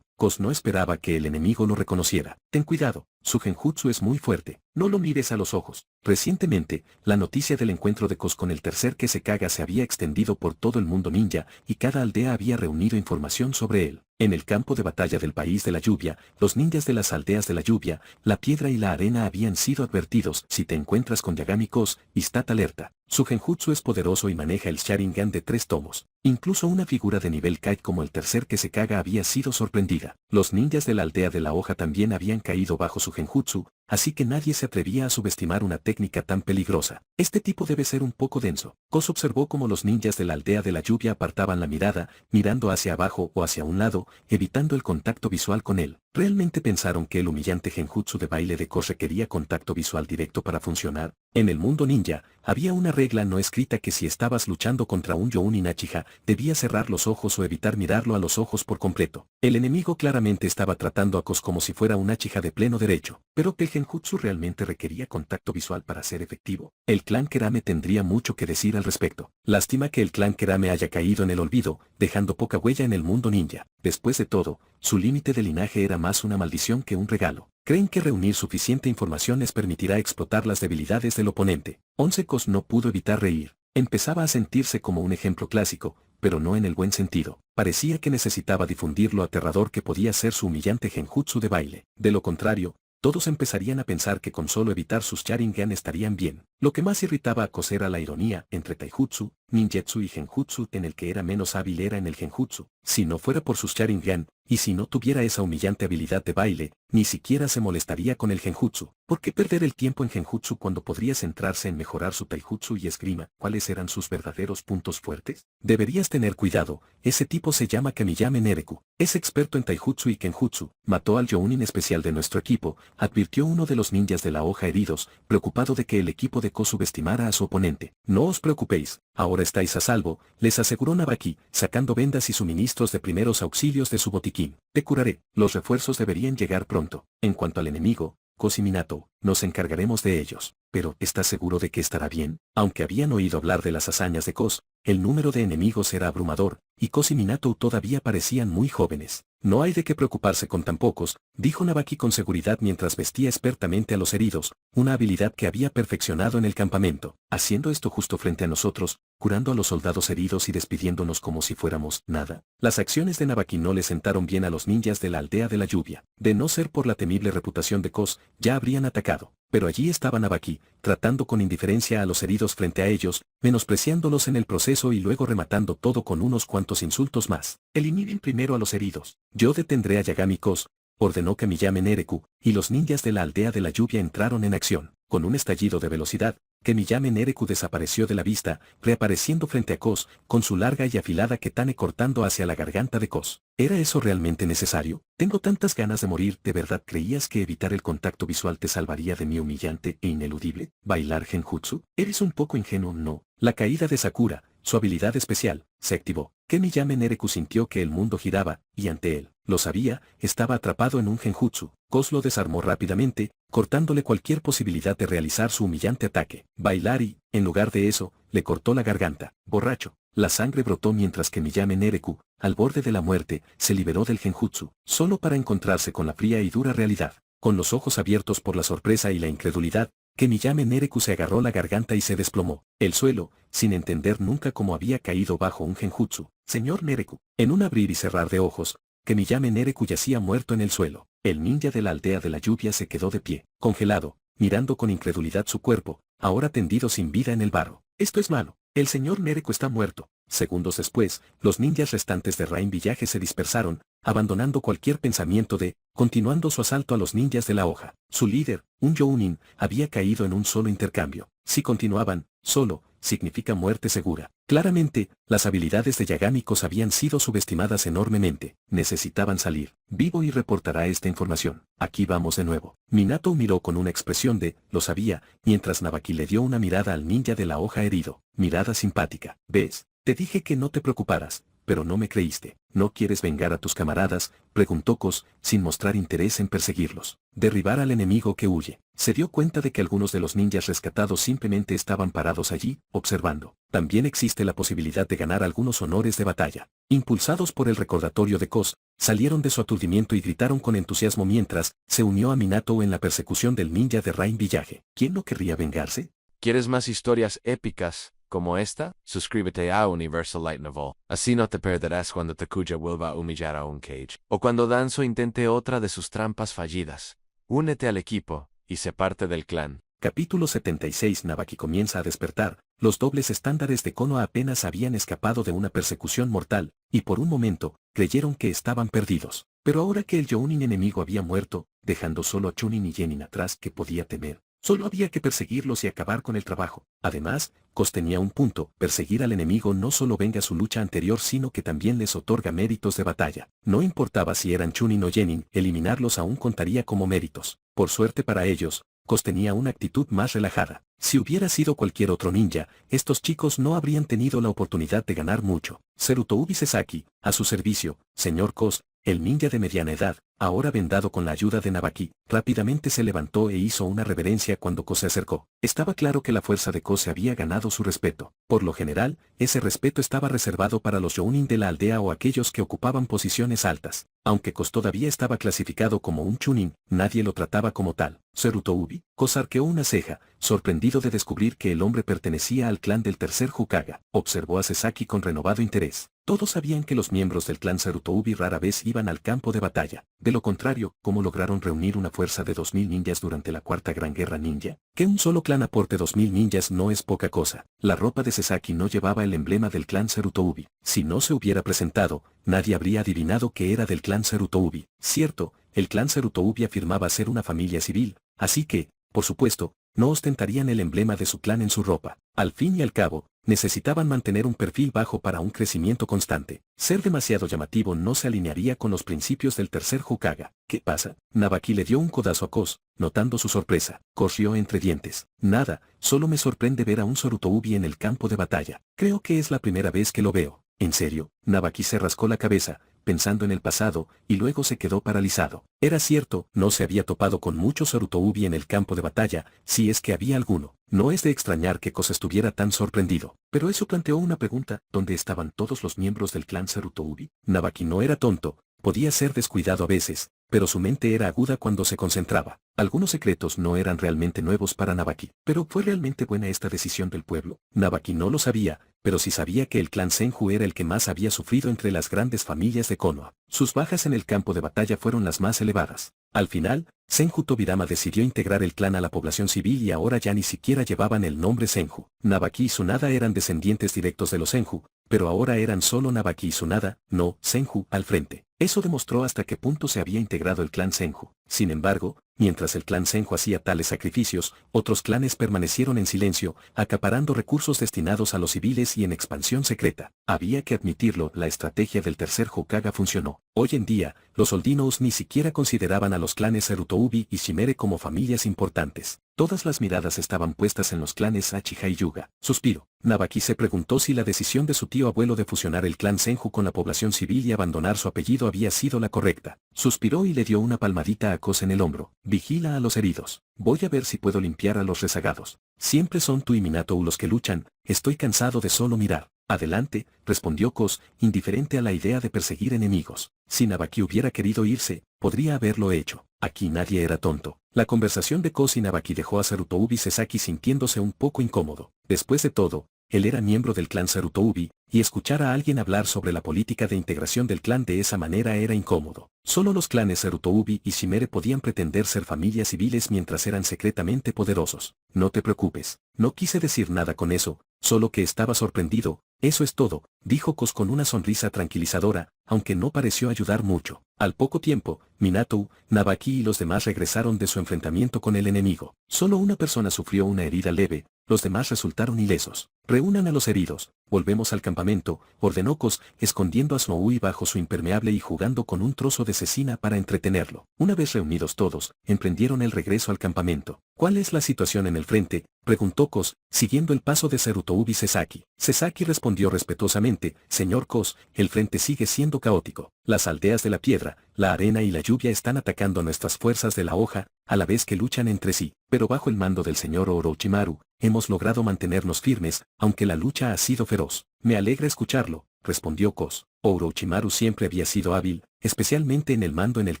Kos no esperaba que el enemigo lo reconociera. Ten cuidado, su genjutsu es muy fuerte. No lo mires a los ojos. Recientemente, la noticia del encuentro de Kos con el tercer Kezekage se había extendido por todo el mundo ninja, y cada aldea había reunido información sobre él. En el campo de batalla del país de la lluvia, los ninjas de las aldeas de la lluvia, la piedra y la arena habían sido advertidos: si te encuentras con Yagami Kos, estate alerta. Su genjutsu es poderoso y maneja el Sharingan de 3 tomos. Incluso una figura de nivel Kai como el tercer Kezekage había sido sorprendida. Los ninjas de la aldea de la hoja también habían caído bajo su genjutsu, así que nadie se atrevía a subestimar una técnica tan peligrosa. Este tipo debe ser un poco denso. Kos observó cómo los ninjas de la aldea de la lluvia apartaban la mirada, mirando hacia abajo o hacia un lado, evitando el contacto visual con él. ¿Realmente pensaron que el humillante genjutsu de baile de Kos requería contacto visual directo para funcionar? En el mundo ninja, había una regla no escrita que si estabas luchando contra un Jounin Uchiha, debías cerrar los ojos o evitar mirarlo a los ojos por completo. El enemigo claramente estaba tratando a Kos como si fuera un Uchiha de pleno derecho, pero que el genjutsu realmente requería contacto visual para ser efectivo. El clan Kerame tendría mucho que decir al respecto. Lástima que el clan Kerame haya caído en el olvido, dejando poca huella en el mundo ninja. Después de todo, su límite de linaje era más una maldición que un regalo. Creen que reunir suficiente información les permitirá explotar las debilidades del oponente. 11 Kos no pudo evitar reír. Empezaba a sentirse como un ejemplo clásico, pero no en el buen sentido. Parecía que necesitaba difundir lo aterrador que podía ser su humillante genjutsu de baile. De lo contrario, todos empezarían a pensar que con solo evitar sus Sharingan estarían bien. Lo que más irritaba a Kos era la ironía entre taijutsu, ninjetsu y genjutsu. En el que era menos hábil era en el genjutsu. Si no fuera por sus Sharingan, y si no tuviera esa humillante habilidad de baile, ni siquiera se molestaría con el genjutsu. ¿Por qué perder el tiempo en genjutsu cuando podría centrarse en mejorar su taijutsu y esgrima? ¿Cuáles eran sus verdaderos puntos fuertes? Deberías tener cuidado, ese tipo se llama Kamiyame Nereku. Es experto en taijutsu y kenjutsu. Mató al Jounin especial de nuestro equipo, advirtió uno de los ninjas de la hoja heridos, preocupado de que el equipo de de Ko subestimara a su oponente. No os preocupéis, ahora estáis a salvo, les aseguró Nabaki, sacando vendas y suministros de primeros auxilios de su botiquín. Te curaré, los refuerzos deberían llegar pronto. En cuanto al enemigo, Kos y Minato, nos encargaremos de ellos. Pero, ¿estás seguro de que estará bien? Aunque habían oído hablar de las hazañas de Kos, el número de enemigos era abrumador, y Kos y Minato todavía parecían muy jóvenes. No hay de qué preocuparse con tan pocos, dijo Nabaki con seguridad mientras vestía expertamente a los heridos, una habilidad que había perfeccionado en el campamento, haciendo esto justo frente a nosotros, curando a los soldados heridos y despidiéndonos como si fuéramos nada. Las acciones de Nabaki no le sentaron bien a los ninjas de la aldea de la lluvia. De no ser por la temible reputación de Kos, ya habrían atacado. Pero allí estaba Nabaki, tratando con indiferencia a los heridos frente a ellos, menospreciándolos en el proceso y luego rematando todo con unos cuantos insultos más. Eliminen primero a los heridos. Yo detendré a Yagami Kos, ordenó Kemiyame Nereku, y los ninjas de la aldea de la lluvia entraron en acción. Con un estallido de velocidad, Kemiyame Nereku desapareció de la vista, reapareciendo frente a Kos, con su larga y afilada katana cortando hacia la garganta de Kos. ¿Era eso realmente necesario? Tengo tantas ganas de morir. ¿De verdad creías que evitar el contacto visual te salvaría de mi humillante e ineludible bailar genjutsu? Eres un poco ingenuo, ¿no? La caída de Sakura, su habilidad especial, se activó. Kemiyame Nereku sintió que el mundo giraba, y ante él, lo sabía, estaba atrapado en un genjutsu. Kos lo desarmó rápidamente, cortándole cualquier posibilidad de realizar su humillante ataque. Bailar y, en lugar de eso, le cortó la garganta. Borracho. La sangre brotó mientras que Kemiyame Nereku, al borde de la muerte, se liberó del genjutsu, solo para encontrarse con la fría y dura realidad. Con los ojos abiertos por la sorpresa y la incredulidad, Kemiyame Nereku se agarró la garganta y se desplomó. El suelo, sin entender nunca cómo había caído bajo un genjutsu. Señor Nereku. En un abrir y cerrar de ojos, Kemiyame Nereku yacía muerto en el suelo. El ninja de la aldea de la lluvia se quedó de pie, congelado, mirando con incredulidad su cuerpo, ahora tendido sin vida en el barro. Esto es malo. El señor Nereku está muerto. Segundos después, los ninjas restantes de Rain Village se dispersaron, abandonando cualquier pensamiento de, continuando su asalto a los ninjas de la hoja. Su líder, un Jounin, había caído en un solo intercambio. Si continuaban, solo, significa muerte segura. Claramente, las habilidades de Yagami Kos habían sido subestimadas enormemente. Necesitaban salir vivo y reportará esta información. Aquí vamos de nuevo. Minato miró con una expresión de, lo sabía, mientras Nabaki le dio una mirada al ninja de la hoja herido. Mirada simpática. ¿Ves? Te dije que no te preocuparas, pero no me creíste. ¿No quieres vengar a tus camaradas?, preguntó Kos, sin mostrar interés en perseguirlos. Derribar al enemigo que huye. Se dio cuenta de que algunos de los ninjas rescatados simplemente estaban parados allí, observando. También existe la posibilidad de ganar algunos honores de batalla. Impulsados por el recordatorio de Kos, salieron de su aturdimiento y gritaron con entusiasmo mientras se unió a Minato en la persecución del ninja de Rain Village. ¿Quién no querría vengarse? ¿Quieres más historias épicas como esta? Suscríbete a Universal Light Novel. Así no te perderás cuando Takuya vuelva a humillar a un Cage, o cuando Danzo intente otra de sus trampas fallidas. Únete al equipo y sé parte del clan. Capítulo 76. Nabaki comienza a despertar. Los dobles estándares de Konoha apenas habían escapado de una persecución mortal, y por un momento, creyeron que estaban perdidos. Pero ahora que el Jounin enemigo había muerto, dejando solo a Chunin y Genin atrás, ¿qué podía temer? Solo había que perseguirlos y acabar con el trabajo. Además, Kos tenía un punto: perseguir al enemigo no solo venga su lucha anterior sino que también les otorga méritos de batalla. No importaba si eran Chunin o Genin, eliminarlos aún contaría como méritos. Por suerte para ellos, Kos tenía una actitud más relajada. Si hubiera sido cualquier otro ninja, estos chicos no habrían tenido la oportunidad de ganar mucho. Tserutoubi Sasaki, a su servicio, señor Kos. El ninja de mediana edad, ahora vendado con la ayuda de Nabaki, rápidamente se levantó e hizo una reverencia cuando Kos se acercó. Estaba claro que la fuerza de Kos se había ganado su respeto. Por lo general, ese respeto estaba reservado para los Jounin de la aldea o aquellos que ocupaban posiciones altas. Aunque Kos todavía estaba clasificado como un Chunin, nadie lo trataba como tal. Tserutoubi, Kos arqueó una ceja, sorprendido de descubrir que el hombre pertenecía al clan del tercer Hokage. Observó a Sasaki con renovado interés. Todos sabían que los miembros del clan Tserutoubi rara vez iban al campo de batalla. De lo contrario, ¿cómo lograron reunir una fuerza de 2000 ninjas durante la Cuarta Gran Guerra Ninja? Que un solo clan aporte 2000 ninjas no es poca cosa. La ropa de Sasaki no llevaba el emblema del clan Tserutoubi. Si no se hubiera presentado, nadie habría adivinado que era del clan Tserutoubi. Cierto, el clan Tserutoubi afirmaba ser una familia civil, así que, por supuesto, no ostentarían el emblema de su clan en su ropa. Al fin y al cabo, necesitaban mantener un perfil bajo para un crecimiento constante. Ser demasiado llamativo no se alinearía con los principios del tercer Hokage. ¿Qué pasa? Nabaki le dio un codazo a Koz, notando su sorpresa. Koz rió entre dientes. Nada, solo me sorprende ver a un Sorutoubi en el campo de batalla. Creo que es la primera vez que lo veo. ¿En serio? Nabaki se rascó la cabeza, pensando en el pasado, y luego se quedó paralizado. Era cierto, no se había topado con muchos Sorutoubi en el campo de batalla, si es que había alguno. No es de extrañar que Koz estuviera tan sorprendido. Pero eso planteó una pregunta: ¿dónde estaban todos los miembros del clan Sorutoubi? Nabaki no era tonto, podía ser descuidado a veces, pero su mente era aguda cuando se concentraba. Algunos secretos no eran realmente nuevos para Nabaki. ¿Pero fue realmente buena esta decisión del pueblo? Nabaki no lo sabía, pero sí sabía que el clan Senju era el que más había sufrido entre las grandes familias de Konoha. Sus bajas en el campo de batalla fueron las más elevadas. Al final, Senju Tobirama decidió integrar el clan a la población civil y ahora ya ni siquiera llevaban el nombre Senju. Nabaki y Tsunada eran descendientes directos de los Senju, pero ahora eran solo Nabaki y Tsunada, no Senju, al frente. Eso demostró hasta qué punto se había integrado el clan Senju. Sin embargo, mientras el clan Senju hacía tales sacrificios, otros clanes permanecieron en silencio, acaparando recursos destinados a los civiles y en expansión secreta. Había que admitirlo, la estrategia del tercer Hokage funcionó. Hoy en día, los Oldinos ni siquiera consideraban a los clanes Serutoubi y Shimere como familias importantes. Todas las miradas estaban puestas en los clanes Uchiha y Hyuga. Suspiro. Nabaki se preguntó si la decisión de su tío abuelo de fusionar el clan Senju con la población civil y abandonar su apellido había sido la correcta. Suspiró y le dio una palmadita a Koz en el hombro. Vigila a los heridos. Voy a ver si puedo limpiar a los rezagados. Siempre son tú y Minato los que luchan, estoy cansado de solo mirar. Adelante, respondió Koz, indiferente a la idea de perseguir enemigos. Si Nabaki hubiera querido irse, podría haberlo hecho. Aquí nadie era tonto. La conversación de Koz y Nabaki dejó a Serutoubi Sasaki sintiéndose un poco incómodo. Después de todo, él era miembro del clan Serutoubi, y escuchar a alguien hablar sobre la política de integración del clan de esa manera era incómodo. Solo los clanes Serutoubi y Shimere podían pretender ser familias civiles mientras eran secretamente poderosos. No te preocupes, no quise decir nada con eso, solo que estaba sorprendido. Eso es todo, dijo Koz con una sonrisa tranquilizadora, aunque no pareció ayudar mucho. Al poco tiempo, Minato, Nabaki y los demás regresaron de su enfrentamiento con el enemigo. Solo una persona sufrió una herida leve, los demás resultaron ilesos. Reúnan a los heridos, volvemos al campamento, ordenó Koz, escondiendo a Snowy bajo su impermeable y jugando con un trozo de cecina para entretenerlo. Una vez reunidos todos, emprendieron el regreso al campamento. ¿Cuál es la situación en el frente?, preguntó Koz, siguiendo el paso de Serutoubi Sasaki. Sasaki respondió respetuosamente: señor Koz, el frente sigue siendo caótico. Las aldeas de la piedra, la arena y la lluvia están atacando a nuestras fuerzas de la hoja, a la vez que luchan entre sí. Pero bajo el mando del señor Orochimaru, hemos logrado mantenernos firmes, aunque la lucha ha sido feroz. Me alegra escucharlo, respondió Koz. Orochimaru siempre había sido hábil, especialmente en el mando en el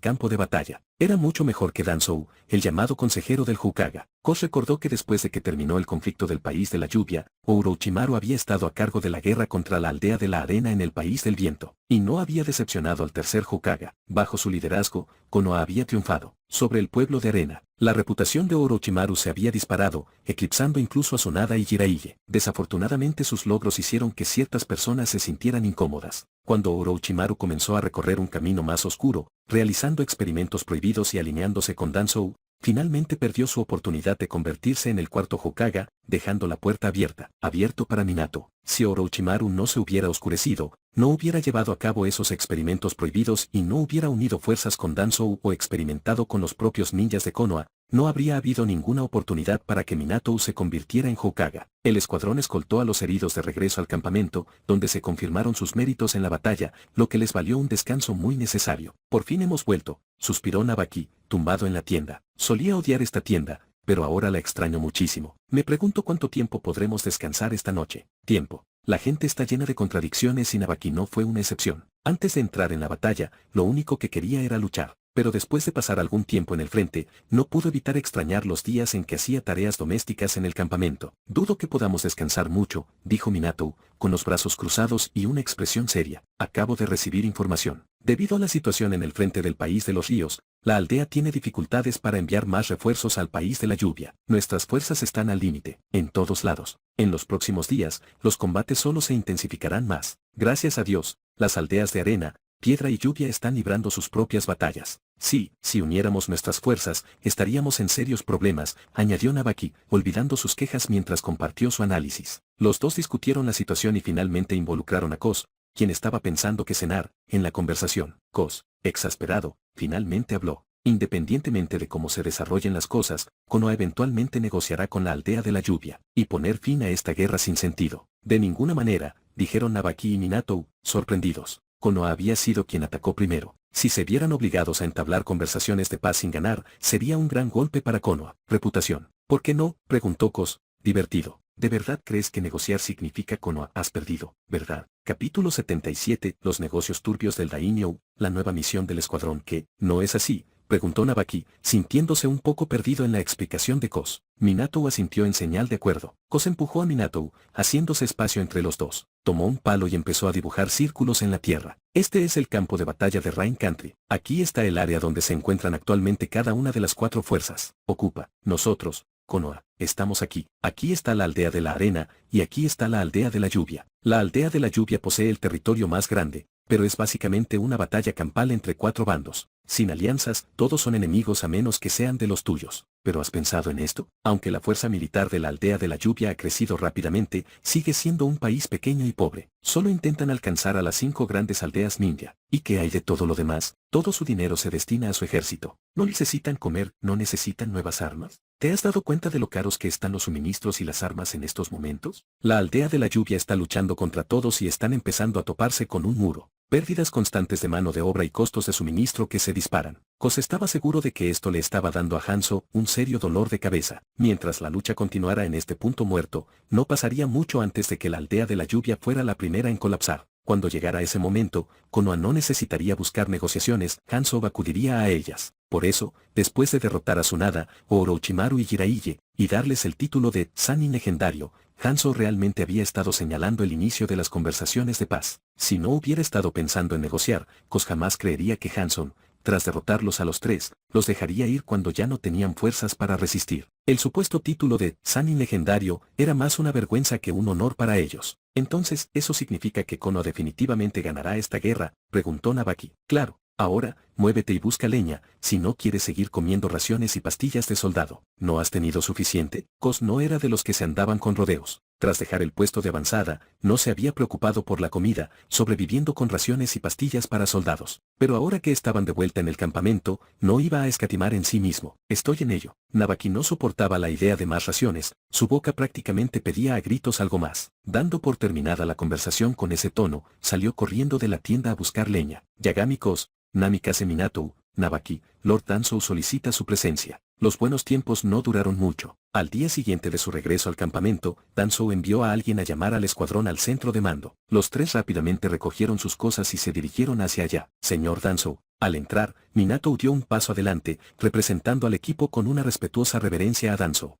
campo de batalla. Era mucho mejor que Danzou, el llamado consejero del Hokage. Koz recordó que después de que terminó el conflicto del país de la lluvia, Orochimaru había estado a cargo de la guerra contra la aldea de la arena en el país del viento, y no había decepcionado al tercer Hokage. Bajo su liderazgo, Konoha había triunfado sobre el pueblo de arena. La reputación de Orochimaru se había disparado, eclipsando incluso a Tsunada y Jiraiya. Desafortunadamente sus logros hicieron que ciertas personas se sintieran incómodas. Cuando Orochimaru comenzó a recorrer un camino más oscuro, realizando experimentos prohibidos y alineándose con Danzou, finalmente perdió su oportunidad de convertirse en el cuarto Hokage, dejando la puerta abierto para Minato. Si Orochimaru no se hubiera oscurecido, no hubiera llevado a cabo esos experimentos prohibidos y no hubiera unido fuerzas con Danzou o experimentado con los propios ninjas de Konoha, no habría habido ninguna oportunidad para que Minato se convirtiera en Hokage. El escuadrón escoltó a los heridos de regreso al campamento, donde se confirmaron sus méritos en la batalla, lo que les valió un descanso muy necesario. Por fin hemos vuelto, suspiró Nabaki, tumbado en la tienda. Solía odiar esta tienda, pero ahora la extraño muchísimo. Me pregunto cuánto tiempo podremos descansar esta noche. Tiempo. La gente está llena de contradicciones y Nabaki no fue una excepción. Antes de entrar en la batalla, lo único que quería era luchar. Pero después de pasar algún tiempo en el frente, no pudo evitar extrañar los días en que hacía tareas domésticas en el campamento. Dudo que podamos descansar mucho, dijo Minato, con los brazos cruzados y una expresión seria. Acabo de recibir información. Debido a la situación en el frente del país de los ríos, la aldea tiene dificultades para enviar más refuerzos al país de la lluvia. Nuestras fuerzas están al límite, en todos lados. En los próximos días, los combates solo se intensificarán más. Gracias a Dios, las aldeas de arena, piedra y lluvia están librando sus propias batallas. Sí, si uniéramos nuestras fuerzas, estaríamos en serios problemas, añadió Nabaki, olvidando sus quejas mientras compartió su análisis. Los dos discutieron la situación y finalmente involucraron a Kos, quien estaba pensando que cenar, en la conversación. Kos, exasperado, finalmente habló. Independientemente de cómo se desarrollen las cosas, Konoha eventualmente negociará con la aldea de la lluvia, y poner fin a esta guerra sin sentido. De ninguna manera, dijeron Nabaki y Minato, sorprendidos. Konoha había sido quien atacó primero. Si se vieran obligados a entablar conversaciones de paz sin ganar, sería un gran golpe para Konoha. Reputación. ¿Por qué no? Preguntó Kos, divertido. ¿De verdad crees que negociar significa Konoha? Has perdido, ¿verdad? Capítulo 77. Los negocios turbios del Daimyo, la nueva misión del escuadrón. ¿Qué? ¿No es así? Preguntó Nabaki, sintiéndose un poco perdido en la explicación de Kos. Minato asintió en señal de acuerdo. Kos empujó a Minato, haciéndose espacio entre los dos. Tomó un palo y empezó a dibujar círculos en la tierra. Este es el campo de batalla de Rain Country. Aquí está el área donde se encuentran actualmente cada una de las 4 fuerzas. Ocupa. Nosotros, Konoha, estamos aquí. Aquí está la aldea de la arena, y aquí está la aldea de la lluvia. La aldea de la lluvia posee el territorio más grande, pero es básicamente una batalla campal entre 4 bandos. Sin alianzas, todos son enemigos a menos que sean de los tuyos. ¿Pero has pensado en esto? Aunque la fuerza militar de la aldea de la lluvia ha crecido rápidamente, sigue siendo un país pequeño y pobre. Solo intentan alcanzar a las 5 grandes aldeas ninja. ¿Y qué hay de todo lo demás? Todo su dinero se destina a su ejército. ¿No necesitan comer? ¿No necesitan nuevas armas? ¿Te has dado cuenta de lo caros que están los suministros y las armas en estos momentos? La aldea de la lluvia está luchando contra todos y están empezando a toparse con un muro. Pérdidas constantes de mano de obra y costos de suministro que se disparan. Kos estaba seguro de que esto le estaba dando a Hanzo un serio dolor de cabeza. Mientras la lucha continuara en este punto muerto, no pasaría mucho antes de que la aldea de la lluvia fuera la primera en colapsar. Cuando llegara ese momento, Konoha no necesitaría buscar negociaciones, Hanzo acudiría a ellas. Por eso, después de derrotar a Tsunade, Orochimaru y Jiraiya, y darles el título de Sannin legendario, Hanzo realmente había estado señalando el inicio de las conversaciones de paz. Si no hubiera estado pensando en negociar, Kos jamás creería que Hanzo, tras derrotarlos a los 3, los dejaría ir cuando ya no tenían fuerzas para resistir. El supuesto título de Sannin legendario era más una vergüenza que un honor para ellos. Entonces, ¿eso significa que Konoha definitivamente ganará esta guerra? Preguntó Nabaki. Claro. Ahora, muévete y busca leña, si no quieres seguir comiendo raciones y pastillas de soldado. ¿No has tenido suficiente? Kos no era de los que se andaban con rodeos. Tras dejar el puesto de avanzada, no se había preocupado por la comida, sobreviviendo con raciones y pastillas para soldados. Pero ahora que estaban de vuelta en el campamento, no iba a escatimar en sí mismo. Estoy en ello. Nabaki no soportaba la idea de más raciones, su boca prácticamente pedía a gritos algo más. Dando por terminada la conversación con ese tono, salió corriendo de la tienda a buscar leña. Yagami Kos, Namikaze Minato, Nabaki, Lord Danzou solicita su presencia. Los buenos tiempos no duraron mucho. Al día siguiente de su regreso al campamento, Danzou envió a alguien a llamar al escuadrón al centro de mando. Los 3 rápidamente recogieron sus cosas y se dirigieron hacia allá. Señor Danzou. Al entrar, Minato dio un paso adelante, representando al equipo con una respetuosa reverencia a Danzou.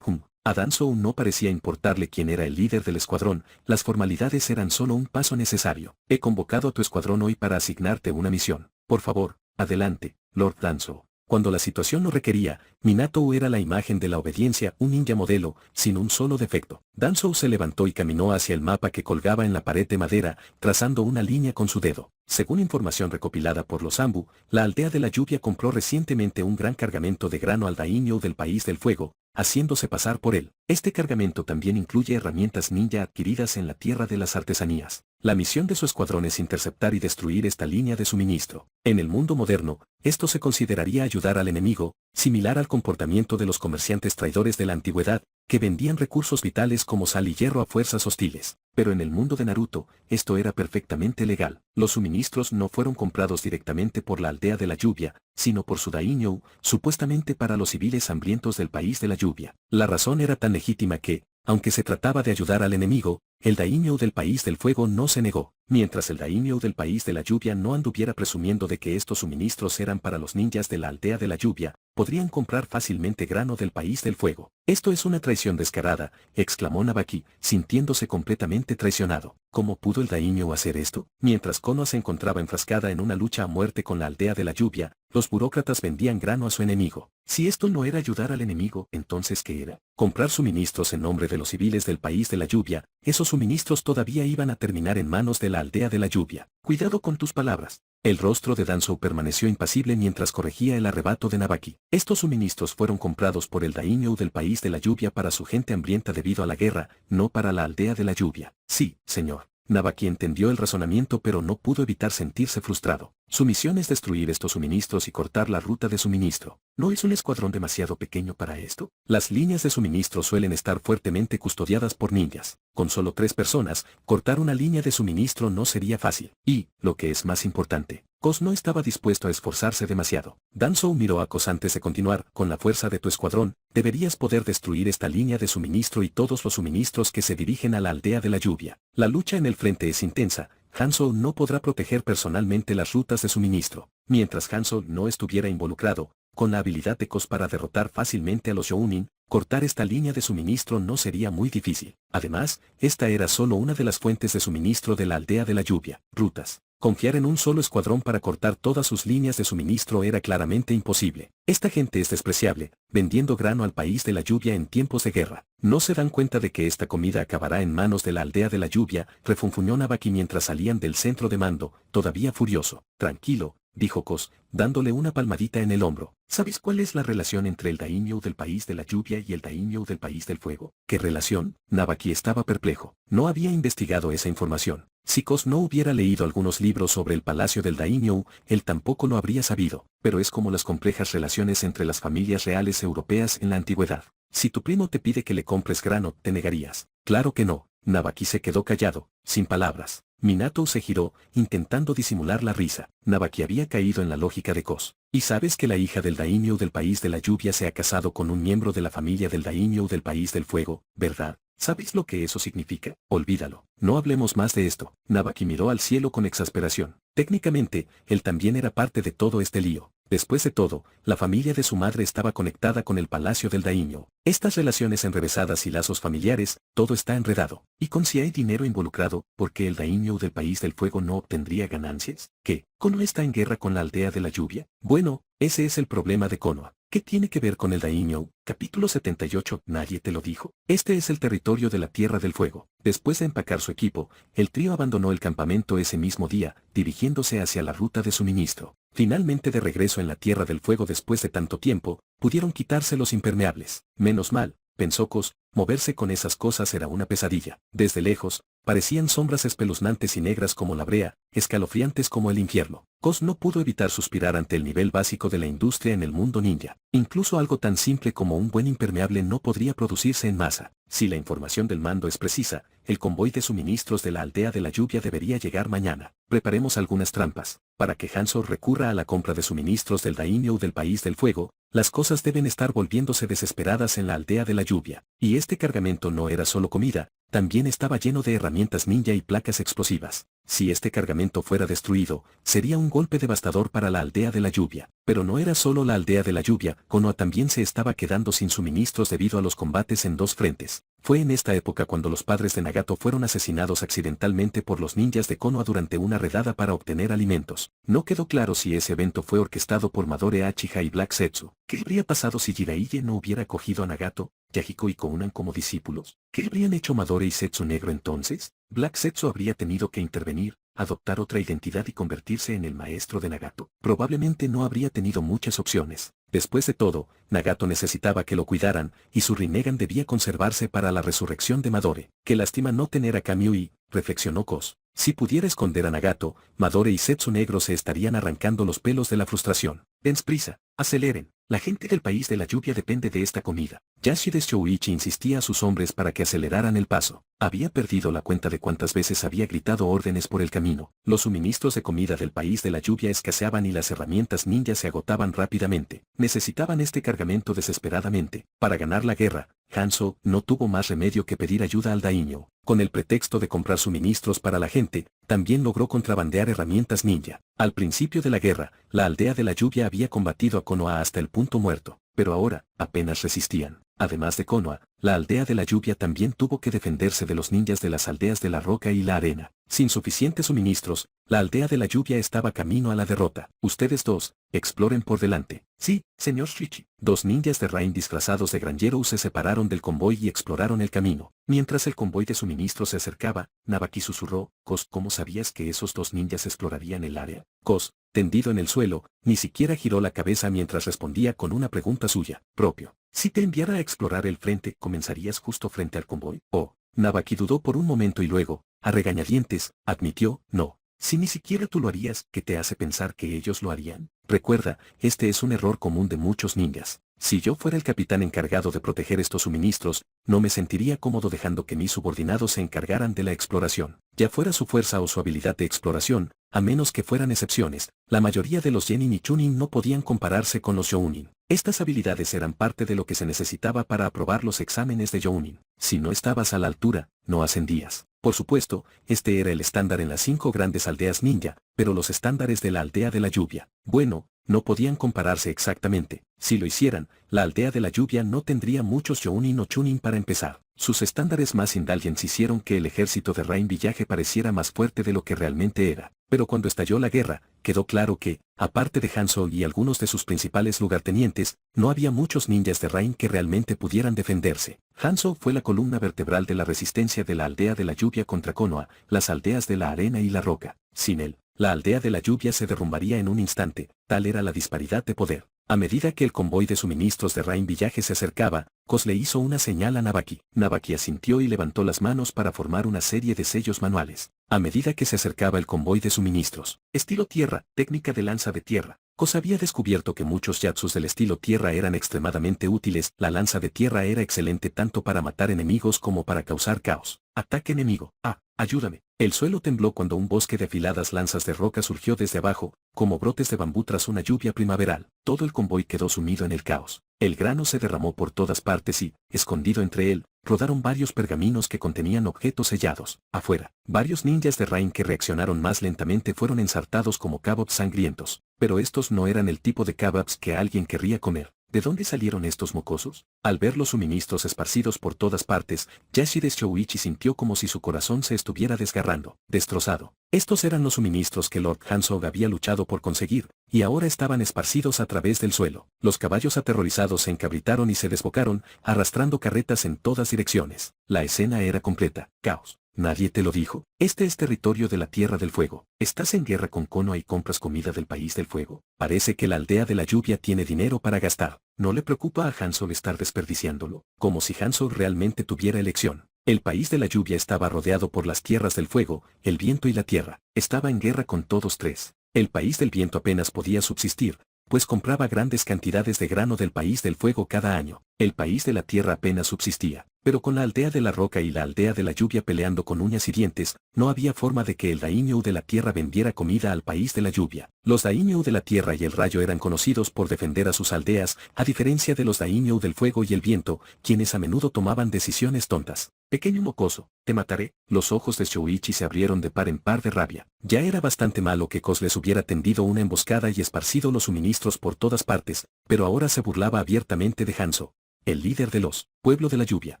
A Danzou no parecía importarle quién era el líder del escuadrón, las formalidades eran solo un paso necesario. He convocado a tu escuadrón hoy para asignarte una misión. Por favor, adelante, Lord Danzou. Cuando la situación lo requería, Minato era la imagen de la obediencia, un ninja modelo, sin un solo defecto. Danzou se levantó y caminó hacia el mapa que colgaba en la pared de madera, trazando una línea con su dedo. Según información recopilada por los Anbu, la aldea de la lluvia compró recientemente un gran cargamento de grano al daimyo del País del Fuego, haciéndose pasar por él. Este cargamento también incluye herramientas ninja adquiridas en la Tierra de las Artesanías. La misión de su escuadrón es interceptar y destruir esta línea de suministro. En el mundo moderno, esto se consideraría ayudar al enemigo, similar al comportamiento de los comerciantes traidores de la antigüedad, que vendían recursos vitales como sal y hierro a fuerzas hostiles. Pero en el mundo de Naruto, esto era perfectamente legal. Los suministros no fueron comprados directamente por la aldea de la lluvia, sino por su daimyo, supuestamente para los civiles hambrientos del País de la Lluvia. La razón era tan legítima que, aunque se trataba de ayudar al enemigo, el daimyo del País del Fuego no se negó. Mientras el daimyo del País de la Lluvia no anduviera presumiendo de que estos suministros eran para los ninjas de la aldea de la lluvia, podrían comprar fácilmente grano del País del Fuego. Esto es una traición descarada, exclamó Nabaki, sintiéndose completamente traicionado. ¿Cómo pudo el daimyo hacer esto? Mientras Konoha se encontraba enfrascada en una lucha a muerte con la aldea de la lluvia, los burócratas vendían grano a su enemigo. Si esto no era ayudar al enemigo, ¿entonces qué era? Comprar suministros en nombre de los civiles del País de la Lluvia, esos suministros todavía iban a terminar en manos de la aldea de la lluvia. Cuidado con tus palabras. El rostro de Danzō permaneció impasible mientras corregía el arrebato de Nabaki. Estos suministros fueron comprados por el daimyo del país de la lluvia para su gente hambrienta debido a la guerra, no para la aldea de la lluvia. Sí, señor. Nabaki entendió el razonamiento pero no pudo evitar sentirse frustrado. Su misión es destruir estos suministros y cortar la ruta de suministro. ¿No es un escuadrón demasiado pequeño para esto? Las líneas de suministro suelen estar fuertemente custodiadas por ninjas. Con solo 3 personas, cortar una línea de suministro no sería fácil. Y, lo que es más importante, Kos no estaba dispuesto a esforzarse demasiado. Danzō miró a Kos antes de continuar. Con la fuerza de tu escuadrón, deberías poder destruir esta línea de suministro y todos los suministros que se dirigen a la aldea de la lluvia. La lucha en el frente es intensa. Hanzo no podrá proteger personalmente las rutas de suministro. Mientras Hanzo no estuviera involucrado, con la habilidad de Kos para derrotar fácilmente a los Jounin, cortar esta línea de suministro no sería muy difícil. Además, esta era solo una de las fuentes de suministro de la aldea de la lluvia. Rutas. Confiar en un solo escuadrón para cortar todas sus líneas de suministro era claramente imposible. Esta gente es despreciable, vendiendo grano al país de la lluvia en tiempos de guerra. ¿No se dan cuenta de que esta comida acabará en manos de la aldea de la lluvia?, refunfuñó Nabaki mientras salían del centro de mando, todavía furioso. Tranquilo, dijo Kos, dándole una palmadita en el hombro. ¿Sabes cuál es la relación entre el daimyo del país de la lluvia y el daimyo del país del fuego? ¿Qué relación? Nabaki estaba perplejo. No había investigado esa información. Si Kos no hubiera leído algunos libros sobre el palacio del daimyo, él tampoco lo habría sabido, pero es como las complejas relaciones entre las familias reales europeas en la antigüedad. Si tu primo te pide que le compres grano, ¿te negarías? Claro que no. Nabaki se quedó callado, sin palabras. Minato se giró, intentando disimular la risa. Nabaki había caído en la lógica de Kos. ¿Y sabes que la hija del daimyo del país de la lluvia se ha casado con un miembro de la familia del daimyo del país del fuego, verdad? ¿Sabes lo que eso significa? Olvídalo. No hablemos más de esto. Nabaki miró al cielo con exasperación. Técnicamente, él también era parte de todo este lío. Después de todo, la familia de su madre estaba conectada con el palacio del daimyo. Estas relaciones enrevesadas y lazos familiares, todo está enredado. Y con si hay dinero involucrado, ¿por qué el daimyo del país del fuego no obtendría ganancias? ¿Qué? ¿Konoha está en guerra con la aldea de la lluvia? Bueno, ese es el problema de Konoha. ¿Qué tiene que ver con el daimyo? Capítulo 78. ¿Nadie te lo dijo? Este es el territorio de la Tierra del Fuego. Después de empacar su equipo, el trío abandonó el campamento ese mismo día, dirigiéndose hacia la ruta de suministro. Finalmente de regreso en la Tierra del Fuego después de tanto tiempo, pudieron quitarse los impermeables. Menos mal, pensó Kos, moverse con esas cosas era una pesadilla. Desde lejos, parecían sombras espeluznantes y negras como la brea, escalofriantes como el infierno. Kos no pudo evitar suspirar ante el nivel básico de la industria en el mundo ninja. Incluso algo tan simple como un buen impermeable no podría producirse en masa. Si la información del mando es precisa, el convoy de suministros de la aldea de la lluvia debería llegar mañana. Preparemos algunas trampas. Para que Hanzo recurra a la compra de suministros del daimyo del país del fuego, las cosas deben estar volviéndose desesperadas en la aldea de la lluvia. Y este cargamento no era solo comida, también estaba lleno de herramientas ninja y placas explosivas. Si este cargamento fuera destruido, sería un golpe devastador para la aldea de la lluvia. Pero no era solo la aldea de la lluvia, Konoha también se estaba quedando sin suministros debido a los combates en 2 frentes. Fue en esta época cuando los padres de Nagato fueron asesinados accidentalmente por los ninjas de Konoha durante una redada para obtener alimentos. No quedó claro si ese evento fue orquestado por Madore Uchiha y Black Zetsu. ¿Qué habría pasado si Jiraiya no hubiera acogido a Nagato, Yahiko y Kounan como discípulos? ¿Qué habrían hecho Madore y Zetsu Negro entonces? Black Zetsu habría tenido que intervenir, adoptar otra identidad y convertirse en el maestro de Nagato. Probablemente no habría tenido muchas opciones. Después de todo, Nagato necesitaba que lo cuidaran, y su Rinnegan debía conservarse para la resurrección de Madore. Qué lástima no tener a Kamui, reflexionó Kos. Si pudiera esconder a Nagato, Madore y Zetsu Negro se estarían arrancando los pelos de la frustración. Dens prisa, aceleren. La gente del país de la lluvia depende de esta comida. Yashide Shouichi insistía a sus hombres para que aceleraran el paso. Había perdido la cuenta de cuántas veces había gritado órdenes por el camino. Los suministros de comida del país de la lluvia escaseaban y las herramientas ninja se agotaban rápidamente. Necesitaban este cargamento desesperadamente. Para ganar la guerra, Hanzo no tuvo más remedio que pedir ayuda al daimyo. Con el pretexto de comprar suministros para la gente, también logró contrabandear herramientas ninja. Al principio de la guerra, la aldea de la lluvia había combatido a Konoha hasta el punto muerto, pero ahora, apenas resistían. Además de Konoha, la aldea de la lluvia también tuvo que defenderse de los ninjas de las aldeas de la roca y la arena. Sin suficientes suministros, la aldea de la lluvia estaba camino a la derrota. Ustedes dos, exploren por delante. Sí, señor Shichi. Dos ninjas de Rain disfrazados de granjeros se separaron del convoy y exploraron el camino. Mientras el convoy de suministros se acercaba, Nabaki susurró, Kos, ¿cómo sabías que esos dos ninjas explorarían el área? Kos, tendido en el suelo, ni siquiera giró la cabeza mientras respondía con una pregunta suya, propio. Si te enviara a explorar el frente, ¿comenzarías justo frente al convoy? Oh, Nabaki dudó por un momento y luego, a regañadientes, admitió, no. Si ni siquiera tú lo harías, ¿qué te hace pensar que ellos lo harían? Recuerda, este es un error común de muchos ninjas. Si yo fuera el capitán encargado de proteger estos suministros, no me sentiría cómodo dejando que mis subordinados se encargaran de la exploración. Ya fuera su fuerza o su habilidad de exploración, a menos que fueran excepciones, la mayoría de los Genin y Chunin no podían compararse con los Jounin. Estas habilidades eran parte de lo que se necesitaba para aprobar los exámenes de Jounin. Si no estabas a la altura, no ascendías. Por supuesto, este era el estándar en las 5 grandes aldeas ninja, pero los estándares de la aldea de la lluvia, bueno, no podían compararse exactamente. Si lo hicieran, la aldea de la lluvia no tendría muchos Jounin o Chunin para empezar. Sus estándares más indulgentes hicieron que el ejército de Rain Village pareciera más fuerte de lo que realmente era. Pero cuando estalló la guerra, quedó claro que, aparte de Hanzo y algunos de sus principales lugartenientes, no había muchos ninjas de Rain que realmente pudieran defenderse. Hanzo fue la columna vertebral de la resistencia de la aldea de la lluvia contra Konoha, las aldeas de la arena y la roca. Sin él, la aldea de la lluvia se derrumbaría en un instante, tal era la disparidad de poder. A medida que el convoy de suministros de Rain Village se acercaba, Kos le hizo una señal a Nabaki. Nabaki asintió y levantó las manos para formar una serie de sellos manuales. A medida que se acercaba el convoy de suministros, estilo tierra, técnica de lanza de tierra, Kos había descubierto que muchos yatsus del estilo tierra eran extremadamente útiles. La lanza de tierra era excelente tanto para matar enemigos como para causar caos. Ataque enemigo. Ayúdame. El suelo tembló cuando un bosque de afiladas lanzas de roca surgió desde abajo, como brotes de bambú tras una lluvia primaveral. Todo el convoy quedó sumido en el caos. El grano se derramó por todas partes y, escondido entre él, rodaron varios pergaminos que contenían objetos sellados. Afuera, varios ninjas de Rain que reaccionaron más lentamente fueron ensartados como kebabs sangrientos. Pero estos no eran el tipo de kebabs que alguien querría comer. ¿De dónde salieron estos mocosos? Al ver los suministros esparcidos por todas partes, Yashide Shouichi sintió como si su corazón se estuviera desgarrando, destrozado. Estos eran los suministros que Lord Hanzo había luchado por conseguir, y ahora estaban esparcidos a través del suelo. Los caballos aterrorizados se encabritaron y se desbocaron, arrastrando carretas en todas direcciones. La escena era completa. Caos. ¿Nadie te lo dijo? Este es territorio de la Tierra del Fuego. ¿Estás en guerra con Konoha y compras comida del País del Fuego? Parece que la aldea de la lluvia tiene dinero para gastar. ¿No le preocupa a Hanzo estar desperdiciándolo? Como si Hanzo realmente tuviera elección. El País de la Lluvia estaba rodeado por las tierras del fuego, el viento y la tierra. Estaba en guerra con todos tres. El País del Viento apenas podía subsistir, pues compraba grandes cantidades de grano del País del Fuego cada año. El País de la Tierra apenas subsistía, pero con la aldea de la roca y la aldea de la lluvia peleando con uñas y dientes, no había forma de que el daimyo de la tierra vendiera comida al País de la lluvia. Los daimyo de la tierra y el rayo eran conocidos por defender a sus aldeas, a diferencia de los daimyo del fuego y el viento, quienes a menudo tomaban decisiones tontas. Pequeño mocoso, te mataré. Los ojos de Shouichi se abrieron de par en par de rabia. Ya era bastante malo que Kos les hubiera tendido una emboscada y esparcido los suministros por todas partes, pero ahora se burlaba abiertamente de Hanzo, el líder de los pueblo de la lluvia.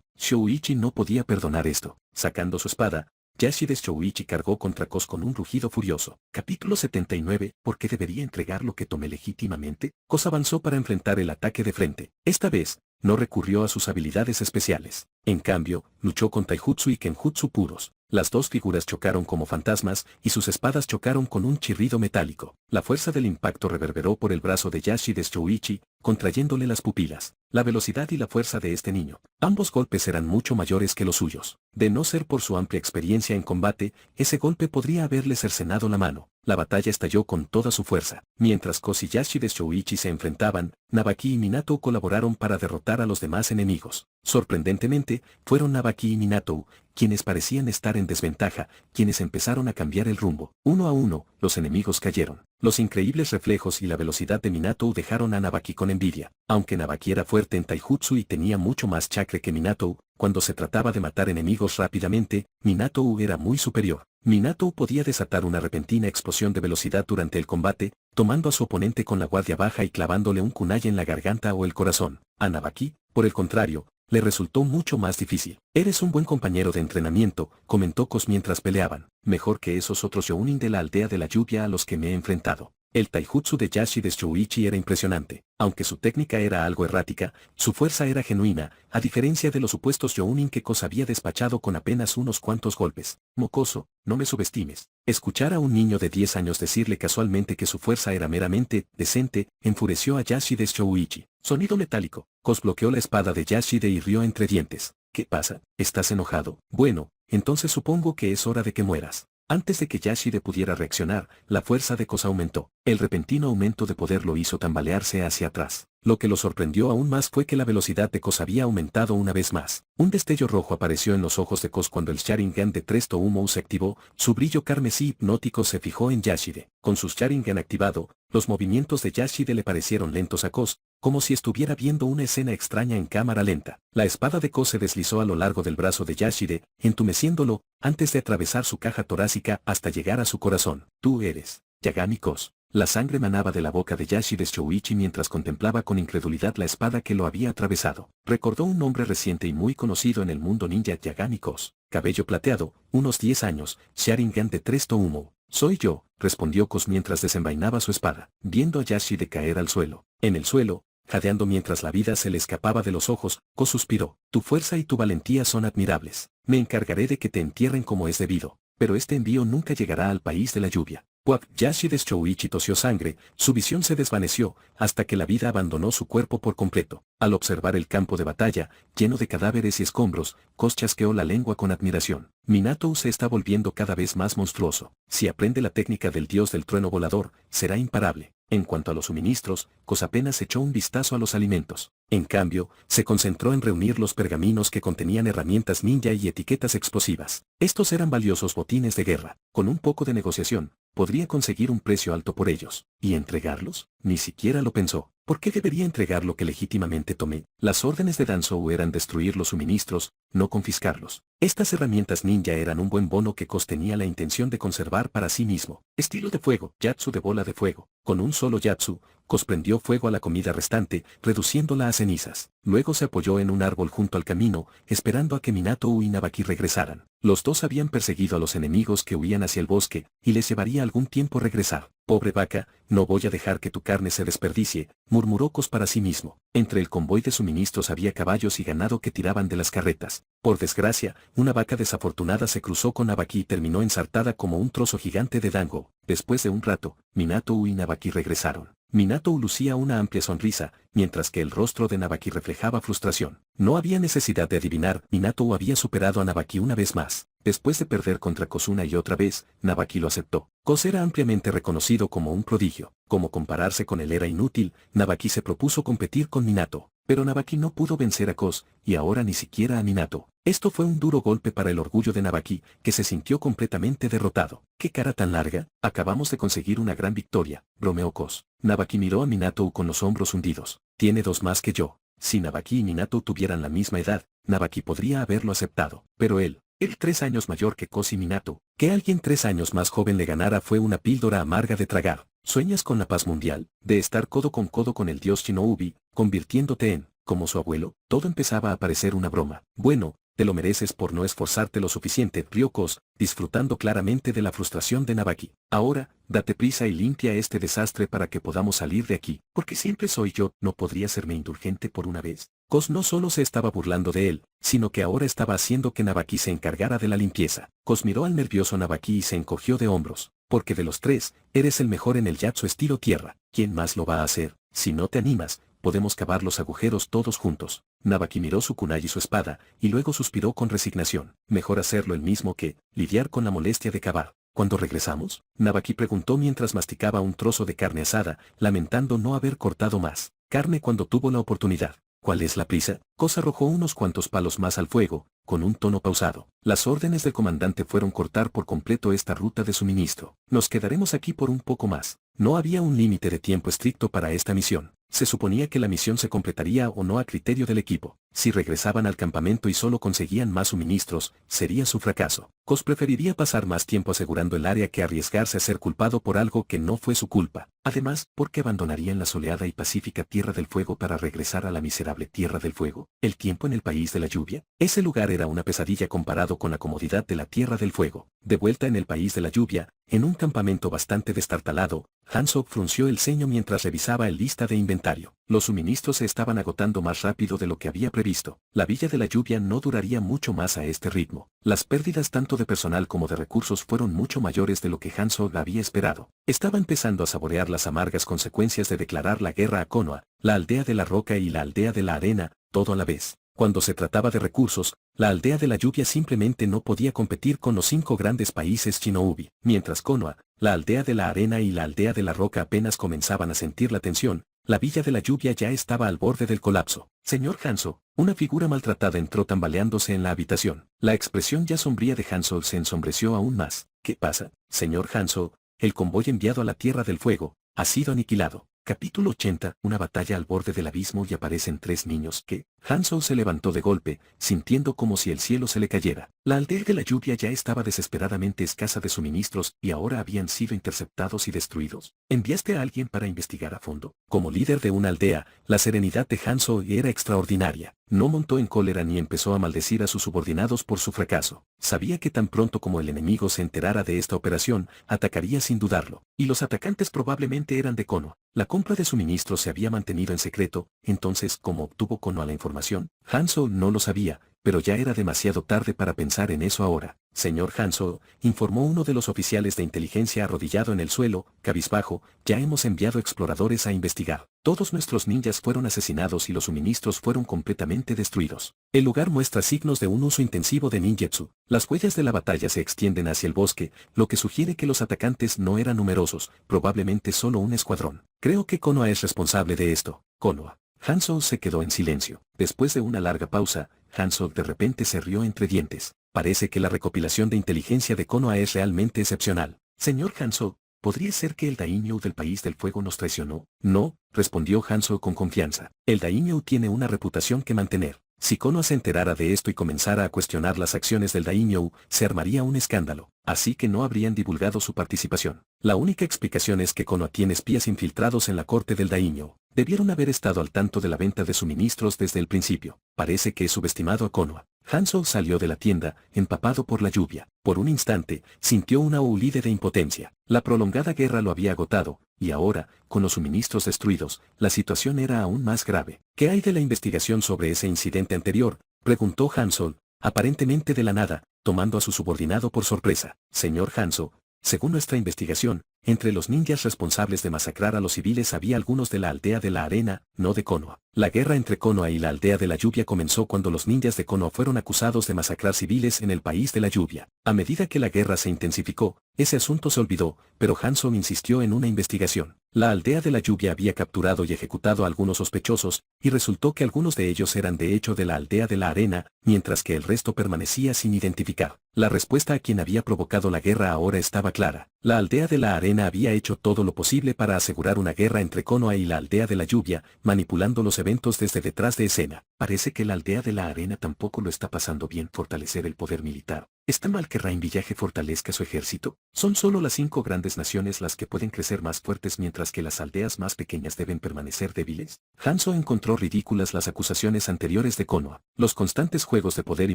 Shouichi no podía perdonar esto. Sacando su espada, Yashide Shouichi cargó contra Kos con un rugido furioso. Capítulo 79. ¿Por qué debería entregar lo que tomé legítimamente? Kos avanzó para enfrentar el ataque de frente. Esta vez, no recurrió a sus habilidades especiales. En cambio, luchó con taijutsu y kenjutsu puros. Las dos figuras chocaron como fantasmas y sus espadas chocaron con un chirrido metálico. La fuerza del impacto reverberó por el brazo de Yashide Shouichi, contrayéndole las pupilas. La velocidad y la fuerza de este niño. Ambos golpes eran mucho mayores que los suyos. De no ser por su amplia experiencia en combate, ese golpe podría haberle cercenado la mano. La batalla estalló con toda su fuerza. Mientras Kos y Yashide Shouichi se enfrentaban, Nabaki y Minato colaboraron para derrotar a los demás enemigos. Sorprendentemente, fueron Nabaki y Minato, quienes parecían estar en desventaja, quienes empezaron a cambiar el rumbo. Uno a uno, los enemigos cayeron. Los increíbles reflejos y la velocidad de Minato dejaron a Nabaki con envidia. Aunque Nabaki era fuerte en taijutsu y tenía mucho más chakra que Minato, cuando se trataba de matar enemigos rápidamente, Minato era muy superior. Minato podía desatar una repentina explosión de velocidad durante el combate, tomando a su oponente con la guardia baja y clavándole un kunai en la garganta o el corazón. A Nabaki, Por el contrario, le resultó mucho más difícil. Eres un buen compañero de entrenamiento, comentó Kos mientras peleaban, mejor que esos otros Jounin de la aldea de la lluvia a los que me he enfrentado. El taijutsu de Yashi de Shouichi era impresionante, aunque su técnica era algo errática, su fuerza era genuina, a diferencia de los supuestos Jounin que Kos había despachado con apenas unos cuantos golpes. Mocoso, no me subestimes. Escuchar a un niño de 10 años decirle casualmente que su fuerza era meramente decente, enfureció a Yashi de Shouichi. Sonido metálico. Kos bloqueó la espada de Yashide y rió entre dientes. ¿Qué pasa? ¿Estás enojado? Bueno, entonces supongo que es hora de que mueras. Antes de que Yashide pudiera reaccionar, la fuerza de Kos aumentó. El repentino aumento de poder lo hizo tambalearse hacia atrás. Lo que lo sorprendió aún más fue que la velocidad de Kos había aumentado una vez más. Un destello rojo apareció en los ojos de Kos cuando el Sharingan de Tres Toumou se activó, su brillo carmesí hipnótico se fijó en Yashide. Con su Sharingan activado, los movimientos de Yashide le parecieron lentos a Kos, como si estuviera viendo una escena extraña en cámara lenta. La espada de Kos se deslizó a lo largo del brazo de Yashide, entumeciéndolo, antes de atravesar su caja torácica hasta llegar a su corazón. Tú eres Yagami Kos. La sangre manaba de la boca de Yashide Shouichi mientras contemplaba con incredulidad la espada que lo había atravesado. Recordó un nombre reciente y muy conocido en el mundo ninja: Yagami Kos. Cabello plateado, unos 10 años, Sharingan de Tres Toumou. Soy yo, respondió Kos mientras desenvainaba su espada, viendo a Yashide caer al suelo. En el suelo, jadeando mientras la vida se le escapaba de los ojos, Kos suspiró. Tu fuerza y tu valentía son admirables. Me encargaré de que te entierren como es debido, pero este envío nunca llegará al país de la lluvia. Puak. Yashide Shouichi tosió sangre, su visión se desvaneció, hasta que la vida abandonó su cuerpo por completo. Al observar el campo de batalla, lleno de cadáveres y escombros, Kos chasqueó la lengua con admiración. Minato se está volviendo cada vez más monstruoso. Si aprende la técnica del dios del trueno volador, será imparable. En cuanto a los suministros, Kos apenas echó un vistazo a los alimentos. En cambio, se concentró en reunir los pergaminos que contenían herramientas ninja y etiquetas explosivas. Estos eran valiosos botines de guerra. Con un poco de negociación, podría conseguir un precio alto por ellos. ¿Y entregarlos? Ni siquiera lo pensó. ¿Por qué debería entregar lo que legítimamente tomé? Las órdenes de Danzou eran destruir los suministros, no confiscarlos. Estas herramientas ninja eran un buen bono que Kos tenía la intención de conservar para sí mismo. Estilo de fuego, Yatsu de bola de fuego. Con un solo Yatsu, Kos prendió fuego a la comida restante, reduciéndola a cenizas. Luego se apoyó en un árbol junto al camino, esperando a que Minato y Nabaki regresaran. Los dos habían perseguido a los enemigos que huían hacia el bosque, y les llevaría algún tiempo regresar. Pobre vaca, no voy a dejar que tu carne se desperdicie, murmuró Kos para sí mismo. Entre el convoy de suministros había caballos y ganado que tiraban de las carretas. Por desgracia, una vaca desafortunada se cruzó con Nabaki y terminó ensartada como un trozo gigante de dango. Después de un rato, Minato y Nabaki regresaron. Minato lucía una amplia sonrisa, mientras que el rostro de Nabaki reflejaba frustración. No había necesidad de adivinar, Minato había superado a Nabaki una vez más. Después de perder contra Kos una y otra vez, Nabaki lo aceptó. Kos era ampliamente reconocido como un prodigio. Como compararse con él era inútil, Nabaki se propuso competir con Minato. Pero Nabaki no pudo vencer a Kos, y ahora ni siquiera a Minato. Esto fue un duro golpe para el orgullo de Nabaki, que se sintió completamente derrotado. ¿Qué cara tan larga? Acabamos de conseguir una gran victoria, bromeó Kos. Nabaki miró a Minato con los hombros hundidos. Tiene 2 más que yo. Si Nabaki y Minato tuvieran la misma edad, Nabaki podría haberlo aceptado. Pero él 3 años mayor que Kos y Minato, que alguien 3 años más joven le ganara fue una píldora amarga de tragar. ¿Sueñas con la paz mundial? De estar codo con el dios Shinobi, convirtiéndote en, como su abuelo. Todo empezaba a parecer una broma. Bueno, te lo mereces por no esforzarte lo suficiente, rió Kos, disfrutando claramente de la frustración de Nabaki. Ahora, date prisa y limpia este desastre para que podamos salir de aquí. Porque siempre soy yo, ¿no podría serme indulgente por una vez? Kos no solo se estaba burlando de él, sino que ahora estaba haciendo que Nabaki se encargara de la limpieza. Kos miró al nervioso Nabaki y se encogió de hombros. Porque de los 3, eres el mejor en el Yatsu estilo tierra. ¿Quién más lo va a hacer? Si no te animas, podemos cavar los agujeros todos juntos. Nabaki miró su kunai y su espada, y luego suspiró con resignación. Mejor hacerlo el mismo que lidiar con la molestia de cavar. ¿Cuándo regresamos? Nabaki preguntó mientras masticaba un trozo de carne asada, lamentando no haber cortado más carne cuando tuvo la oportunidad. ¿Cuál es la prisa? Kos arrojó unos cuantos palos más al fuego, con un tono pausado. Las órdenes del comandante fueron cortar por completo esta ruta de suministro. Nos quedaremos aquí por un poco más. No había un límite de tiempo estricto para esta misión. Se suponía que la misión se completaría o no a criterio del equipo. Si regresaban al campamento y solo conseguían más suministros, sería su fracaso. Cos preferiría pasar más tiempo asegurando el área que arriesgarse a ser culpado por algo que no fue su culpa. Además, ¿por qué abandonarían la soleada y pacífica Tierra del Fuego para regresar a la miserable Tierra del Fuego? ¿El tiempo en el país de la lluvia? Ese lugar era una pesadilla comparado con la comodidad de la Tierra del Fuego. De vuelta en el país de la lluvia, en un campamento bastante destartalado, Hanzo frunció el ceño mientras revisaba el lista de inventario. Los suministros se estaban agotando más rápido de lo que había previsto. La Villa de la Lluvia no duraría mucho más a este ritmo. Las pérdidas tanto de personal como de recursos fueron mucho mayores de lo que Hanzo había esperado. Estaba empezando a saborear las amargas consecuencias de declarar la guerra a Konoha, la aldea de la roca y la aldea de la arena, todo a la vez. Cuando se trataba de recursos, la aldea de la lluvia simplemente no podía competir con los 5 grandes países Shinobi, mientras Konoha, la aldea de la arena y la aldea de la roca apenas comenzaban a sentir la tensión. La Villa de la Lluvia ya estaba al borde del colapso. Señor Hanzo, una figura maltratada entró tambaleándose en la habitación. La expresión ya sombría de Hanzo se ensombreció aún más. ¿Qué pasa, señor Hanzo? El convoy enviado a la Tierra del Fuego ha sido aniquilado. Capítulo 80. Una batalla al borde del abismo y aparecen 3 niños que... Hanzo se levantó de golpe, sintiendo como si el cielo se le cayera. La aldea de la lluvia ya estaba desesperadamente escasa de suministros y ahora habían sido interceptados y destruidos. ¿Enviaste a alguien para investigar a fondo? Como líder de una aldea, la serenidad de Hanzo era extraordinaria. No montó en cólera ni empezó a maldecir a sus subordinados por su fracaso. Sabía que tan pronto como el enemigo se enterara de esta operación, atacaría sin dudarlo. Y los atacantes probablemente eran de Konoha. La compra de suministros se había mantenido en secreto, entonces ¿cómo obtuvo Konoha la información? Hanzo no lo sabía, pero ya era demasiado tarde para pensar en eso ahora. Señor Hanzo, informó uno de los oficiales de inteligencia arrodillado en el suelo, cabizbajo, ya hemos enviado exploradores a investigar. Todos nuestros ninjas fueron asesinados y los suministros fueron completamente destruidos. El lugar muestra signos de un uso intensivo de ninjutsu. Las huellas de la batalla se extienden hacia el bosque, lo que sugiere que los atacantes no eran numerosos, probablemente solo un escuadrón. Creo que Konoha es responsable de esto. Konoha. Hanzo se quedó en silencio. Después de una larga pausa, Hanzo de repente se rió entre dientes. Parece que la recopilación de inteligencia de Konoha es realmente excepcional. Señor Hanzo, ¿podría ser que el daimyo del país del fuego nos traicionó? No, respondió Hanzo con confianza. El daimyo tiene una reputación que mantener. Si Konoha se enterara de esto y comenzara a cuestionar las acciones del daimyo, se armaría un escándalo. Así que no habrían divulgado su participación. La única explicación es que Konoha tiene espías infiltrados en la corte del daimyo. Debieron haber estado al tanto de la venta de suministros desde el principio. Parece que he subestimado a Konoha. Hanzo salió de la tienda, empapado por la lluvia. Por un instante, sintió una huida de impotencia. La prolongada guerra lo había agotado, y ahora, con los suministros destruidos, la situación era aún más grave. ¿Qué hay de la investigación sobre ese incidente anterior?, preguntó Hanzo, aparentemente de la nada, tomando a su subordinado por sorpresa. Señor Hanzo, según nuestra investigación, entre los ninjas responsables de masacrar a los civiles había algunos de la aldea de la arena, no de Konoha. La guerra entre Konoha y la aldea de la lluvia comenzó cuando los ninjas de Konoha fueron acusados de masacrar civiles en el país de la lluvia. A medida que la guerra se intensificó, ese asunto se olvidó, pero Hanzo insistió en una investigación. La aldea de la lluvia había capturado y ejecutado a algunos sospechosos, y resultó que algunos de ellos eran de hecho de la aldea de la arena, mientras que el resto permanecía sin identificar. La respuesta a quien había provocado la guerra ahora estaba clara. La aldea de la arena había hecho todo lo posible para asegurar una guerra entre Konoha y la aldea de la lluvia, manipulando los eventos desde detrás de escena. Parece que la aldea de la arena tampoco lo está pasando bien fortalecer el poder militar. ¿Está mal que Rain Village fortalezca su ejército? Son solo las 5 grandes naciones las que pueden crecer más fuertes mientras que las aldeas más pequeñas deben permanecer débiles. Hanzo encontró ridículas las acusaciones anteriores de Konoha. Los constantes juegos de poder y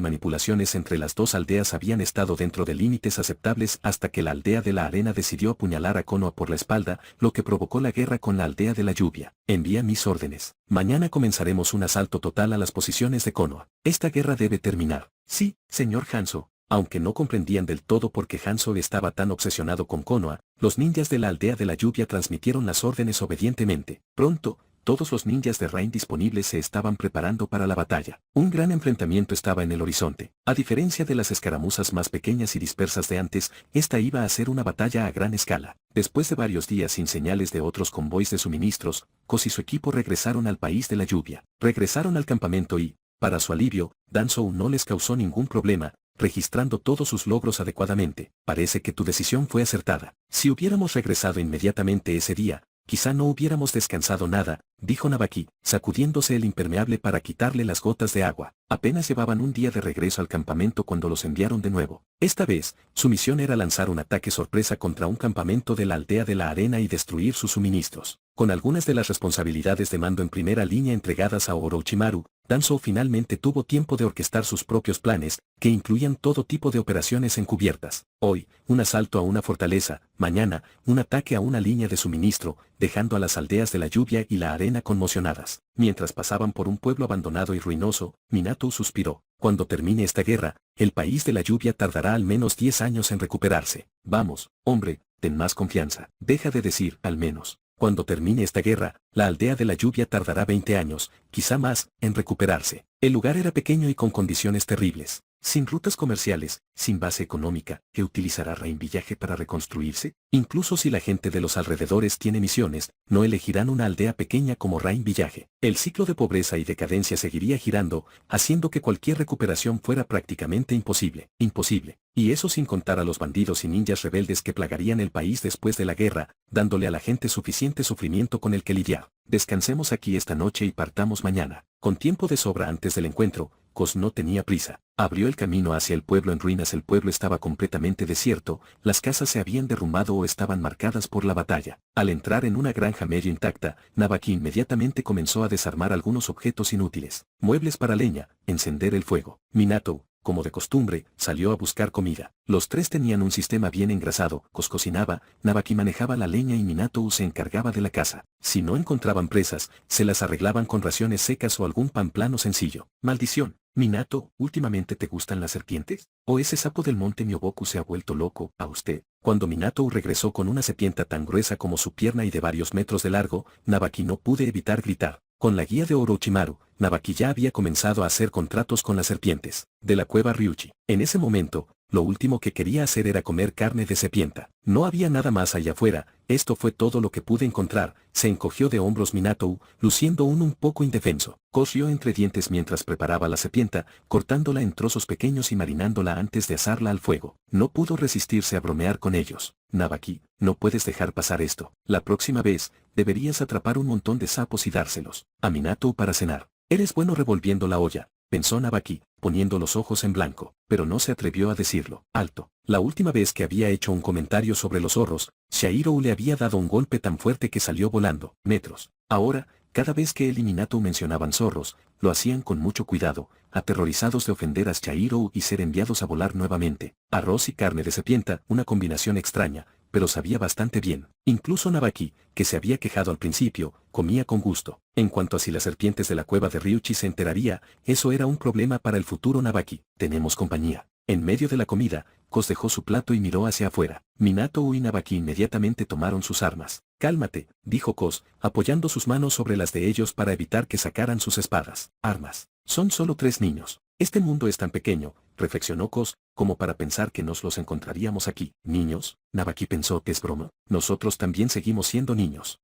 manipulaciones entre las dos aldeas habían estado dentro de límites aceptables hasta que la aldea de la arena decidió apuñalar a Konoha por la espalda, lo que provocó la guerra con la aldea de la lluvia. Envía mis órdenes. Mañana comenzaremos un asalto total a las posiciones de Konoha. Esta guerra debe terminar. Sí, señor Hanzo. Aunque no comprendían del todo por qué Hanzo estaba tan obsesionado con Konoha, los ninjas de la aldea de la lluvia transmitieron las órdenes obedientemente. Pronto, todos los ninjas de Rain disponibles se estaban preparando para la batalla. Un gran enfrentamiento estaba en el horizonte. A diferencia de las escaramuzas más pequeñas y dispersas de antes, esta iba a ser una batalla a gran escala. Después de varios días sin señales de otros convoys de suministros, Kos y su equipo regresaron al país de la lluvia. Regresaron al campamento y, para su alivio, Danzou no les causó ningún problema, registrando todos sus logros adecuadamente. Parece que tu decisión fue acertada. Si hubiéramos regresado inmediatamente ese día, quizá no hubiéramos descansado nada, dijo Nabaki, sacudiéndose el impermeable para quitarle las gotas de agua. Apenas llevaban un día de regreso al campamento cuando los enviaron de nuevo. Esta vez, su misión era lanzar un ataque sorpresa contra un campamento de la aldea de la arena y destruir sus suministros. Con algunas de las responsabilidades de mando en primera línea entregadas a Orochimaru, Danzō finalmente tuvo tiempo de orquestar sus propios planes, que incluían todo tipo de operaciones encubiertas. Hoy, un asalto a una fortaleza, mañana, un ataque a una línea de suministro, dejando a las aldeas de la lluvia y la arena conmocionadas. Mientras pasaban por un pueblo abandonado y ruinoso, Minato suspiró. Cuando termine esta guerra, el país de la lluvia tardará al menos 10 años en recuperarse. Vamos, hombre, ten más confianza. Deja de decir, al menos. Cuando termine esta guerra, la aldea de la lluvia tardará 20 años, quizá más, en recuperarse. El lugar era pequeño y con condiciones terribles. Sin rutas comerciales, sin base económica, ¿qué utilizará Rain Village para reconstruirse? Incluso si la gente de los alrededores tiene misiones, no elegirán una aldea pequeña como Rain Village. El ciclo de pobreza y decadencia seguiría girando, haciendo que cualquier recuperación fuera prácticamente imposible. Imposible. Y eso sin contar a los bandidos y ninjas rebeldes que plagarían el país después de la guerra, dándole a la gente suficiente sufrimiento con el que lidiar. Descansemos aquí esta noche y partamos mañana. Con tiempo de sobra antes del encuentro, Kos no tenía prisa. Abrió el camino hacia el pueblo en ruinas. El pueblo estaba completamente desierto, las casas se habían derrumbado o estaban marcadas por la batalla. Al entrar en una granja medio intacta, Nabaki inmediatamente comenzó a desarmar algunos objetos inútiles. Muebles para leña, encender el fuego. Minato, como de costumbre, salió a buscar comida. Los tres tenían un sistema bien engrasado. Kos cocinaba, Nabaki manejaba la leña y Minato se encargaba de la caza. Si no encontraban presas, se las arreglaban con raciones secas o algún pan plano sencillo. Maldición. Minato, ¿últimamente te gustan las serpientes? ¿O ese sapo del monte Myoboku se ha vuelto loco a usted? Cuando Minato regresó con una serpiente tan gruesa como su pierna y de varios metros de largo, Nabaki no pudo evitar gritar. Con la guía de Orochimaru, Nabaki ya había comenzado a hacer contratos con las serpientes de la cueva Ryuchi. En ese momento, lo último que quería hacer era comer carne de serpiente. No había nada más allá afuera, esto fue todo lo que pude encontrar. Se encogió de hombros Minato, luciendo un poco indefenso. Cosió entre dientes mientras preparaba la serpiente, cortándola en trozos pequeños y marinándola antes de asarla al fuego. No pudo resistirse a bromear con ellos. Nabaki, no puedes dejar pasar esto. La próxima vez, deberías atrapar un montón de sapos y dárselos a Minato para cenar. Eres bueno revolviendo la olla, pensó Nabaki, poniendo los ojos en blanco, pero no se atrevió a decirlo. Alto. La última vez que había hecho un comentario sobre los zorros, Shairo le había dado un golpe tan fuerte que salió volando metros. Ahora, cada vez que él y Minato mencionaban zorros, lo hacían con mucho cuidado, aterrorizados de ofender a Shairo y ser enviados a volar nuevamente. Arroz y carne de serpiente, una combinación extraña, pero sabía bastante bien. Incluso Nabaki, que se había quejado al principio, comía con gusto. En cuanto a si las serpientes de la cueva de Ryuchi se enteraría, eso era un problema para el futuro Nabaki. Tenemos compañía. En medio de la comida, Kos dejó su plato y miró hacia afuera. Minato y Nabaki inmediatamente tomaron sus armas. Cálmate, dijo Kos, apoyando sus manos sobre las de ellos para evitar que sacaran sus espadas. Armas. Son solo 3 niños. Este mundo es tan pequeño, reflexionó Kos, como para pensar que nos los encontraríamos aquí. ¿Niños? Nabaki pensó que es broma. Nosotros también seguimos siendo niños.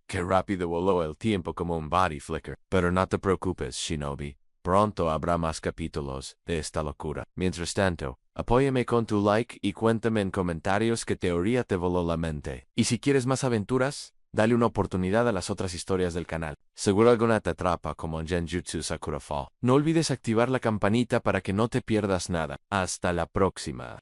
Qué rápido voló el tiempo como un body flicker. Pero no te preocupes, Shinobi. Pronto habrá más capítulos de esta locura. Mientras tanto, apóyame con tu like y cuéntame en comentarios qué teoría te voló la mente. Y si quieres más aventuras, dale una oportunidad a las otras historias del canal. Seguro alguna te atrapa como en Genjutsu Sakura Fall. No olvides activar la campanita para que no te pierdas nada. Hasta la próxima.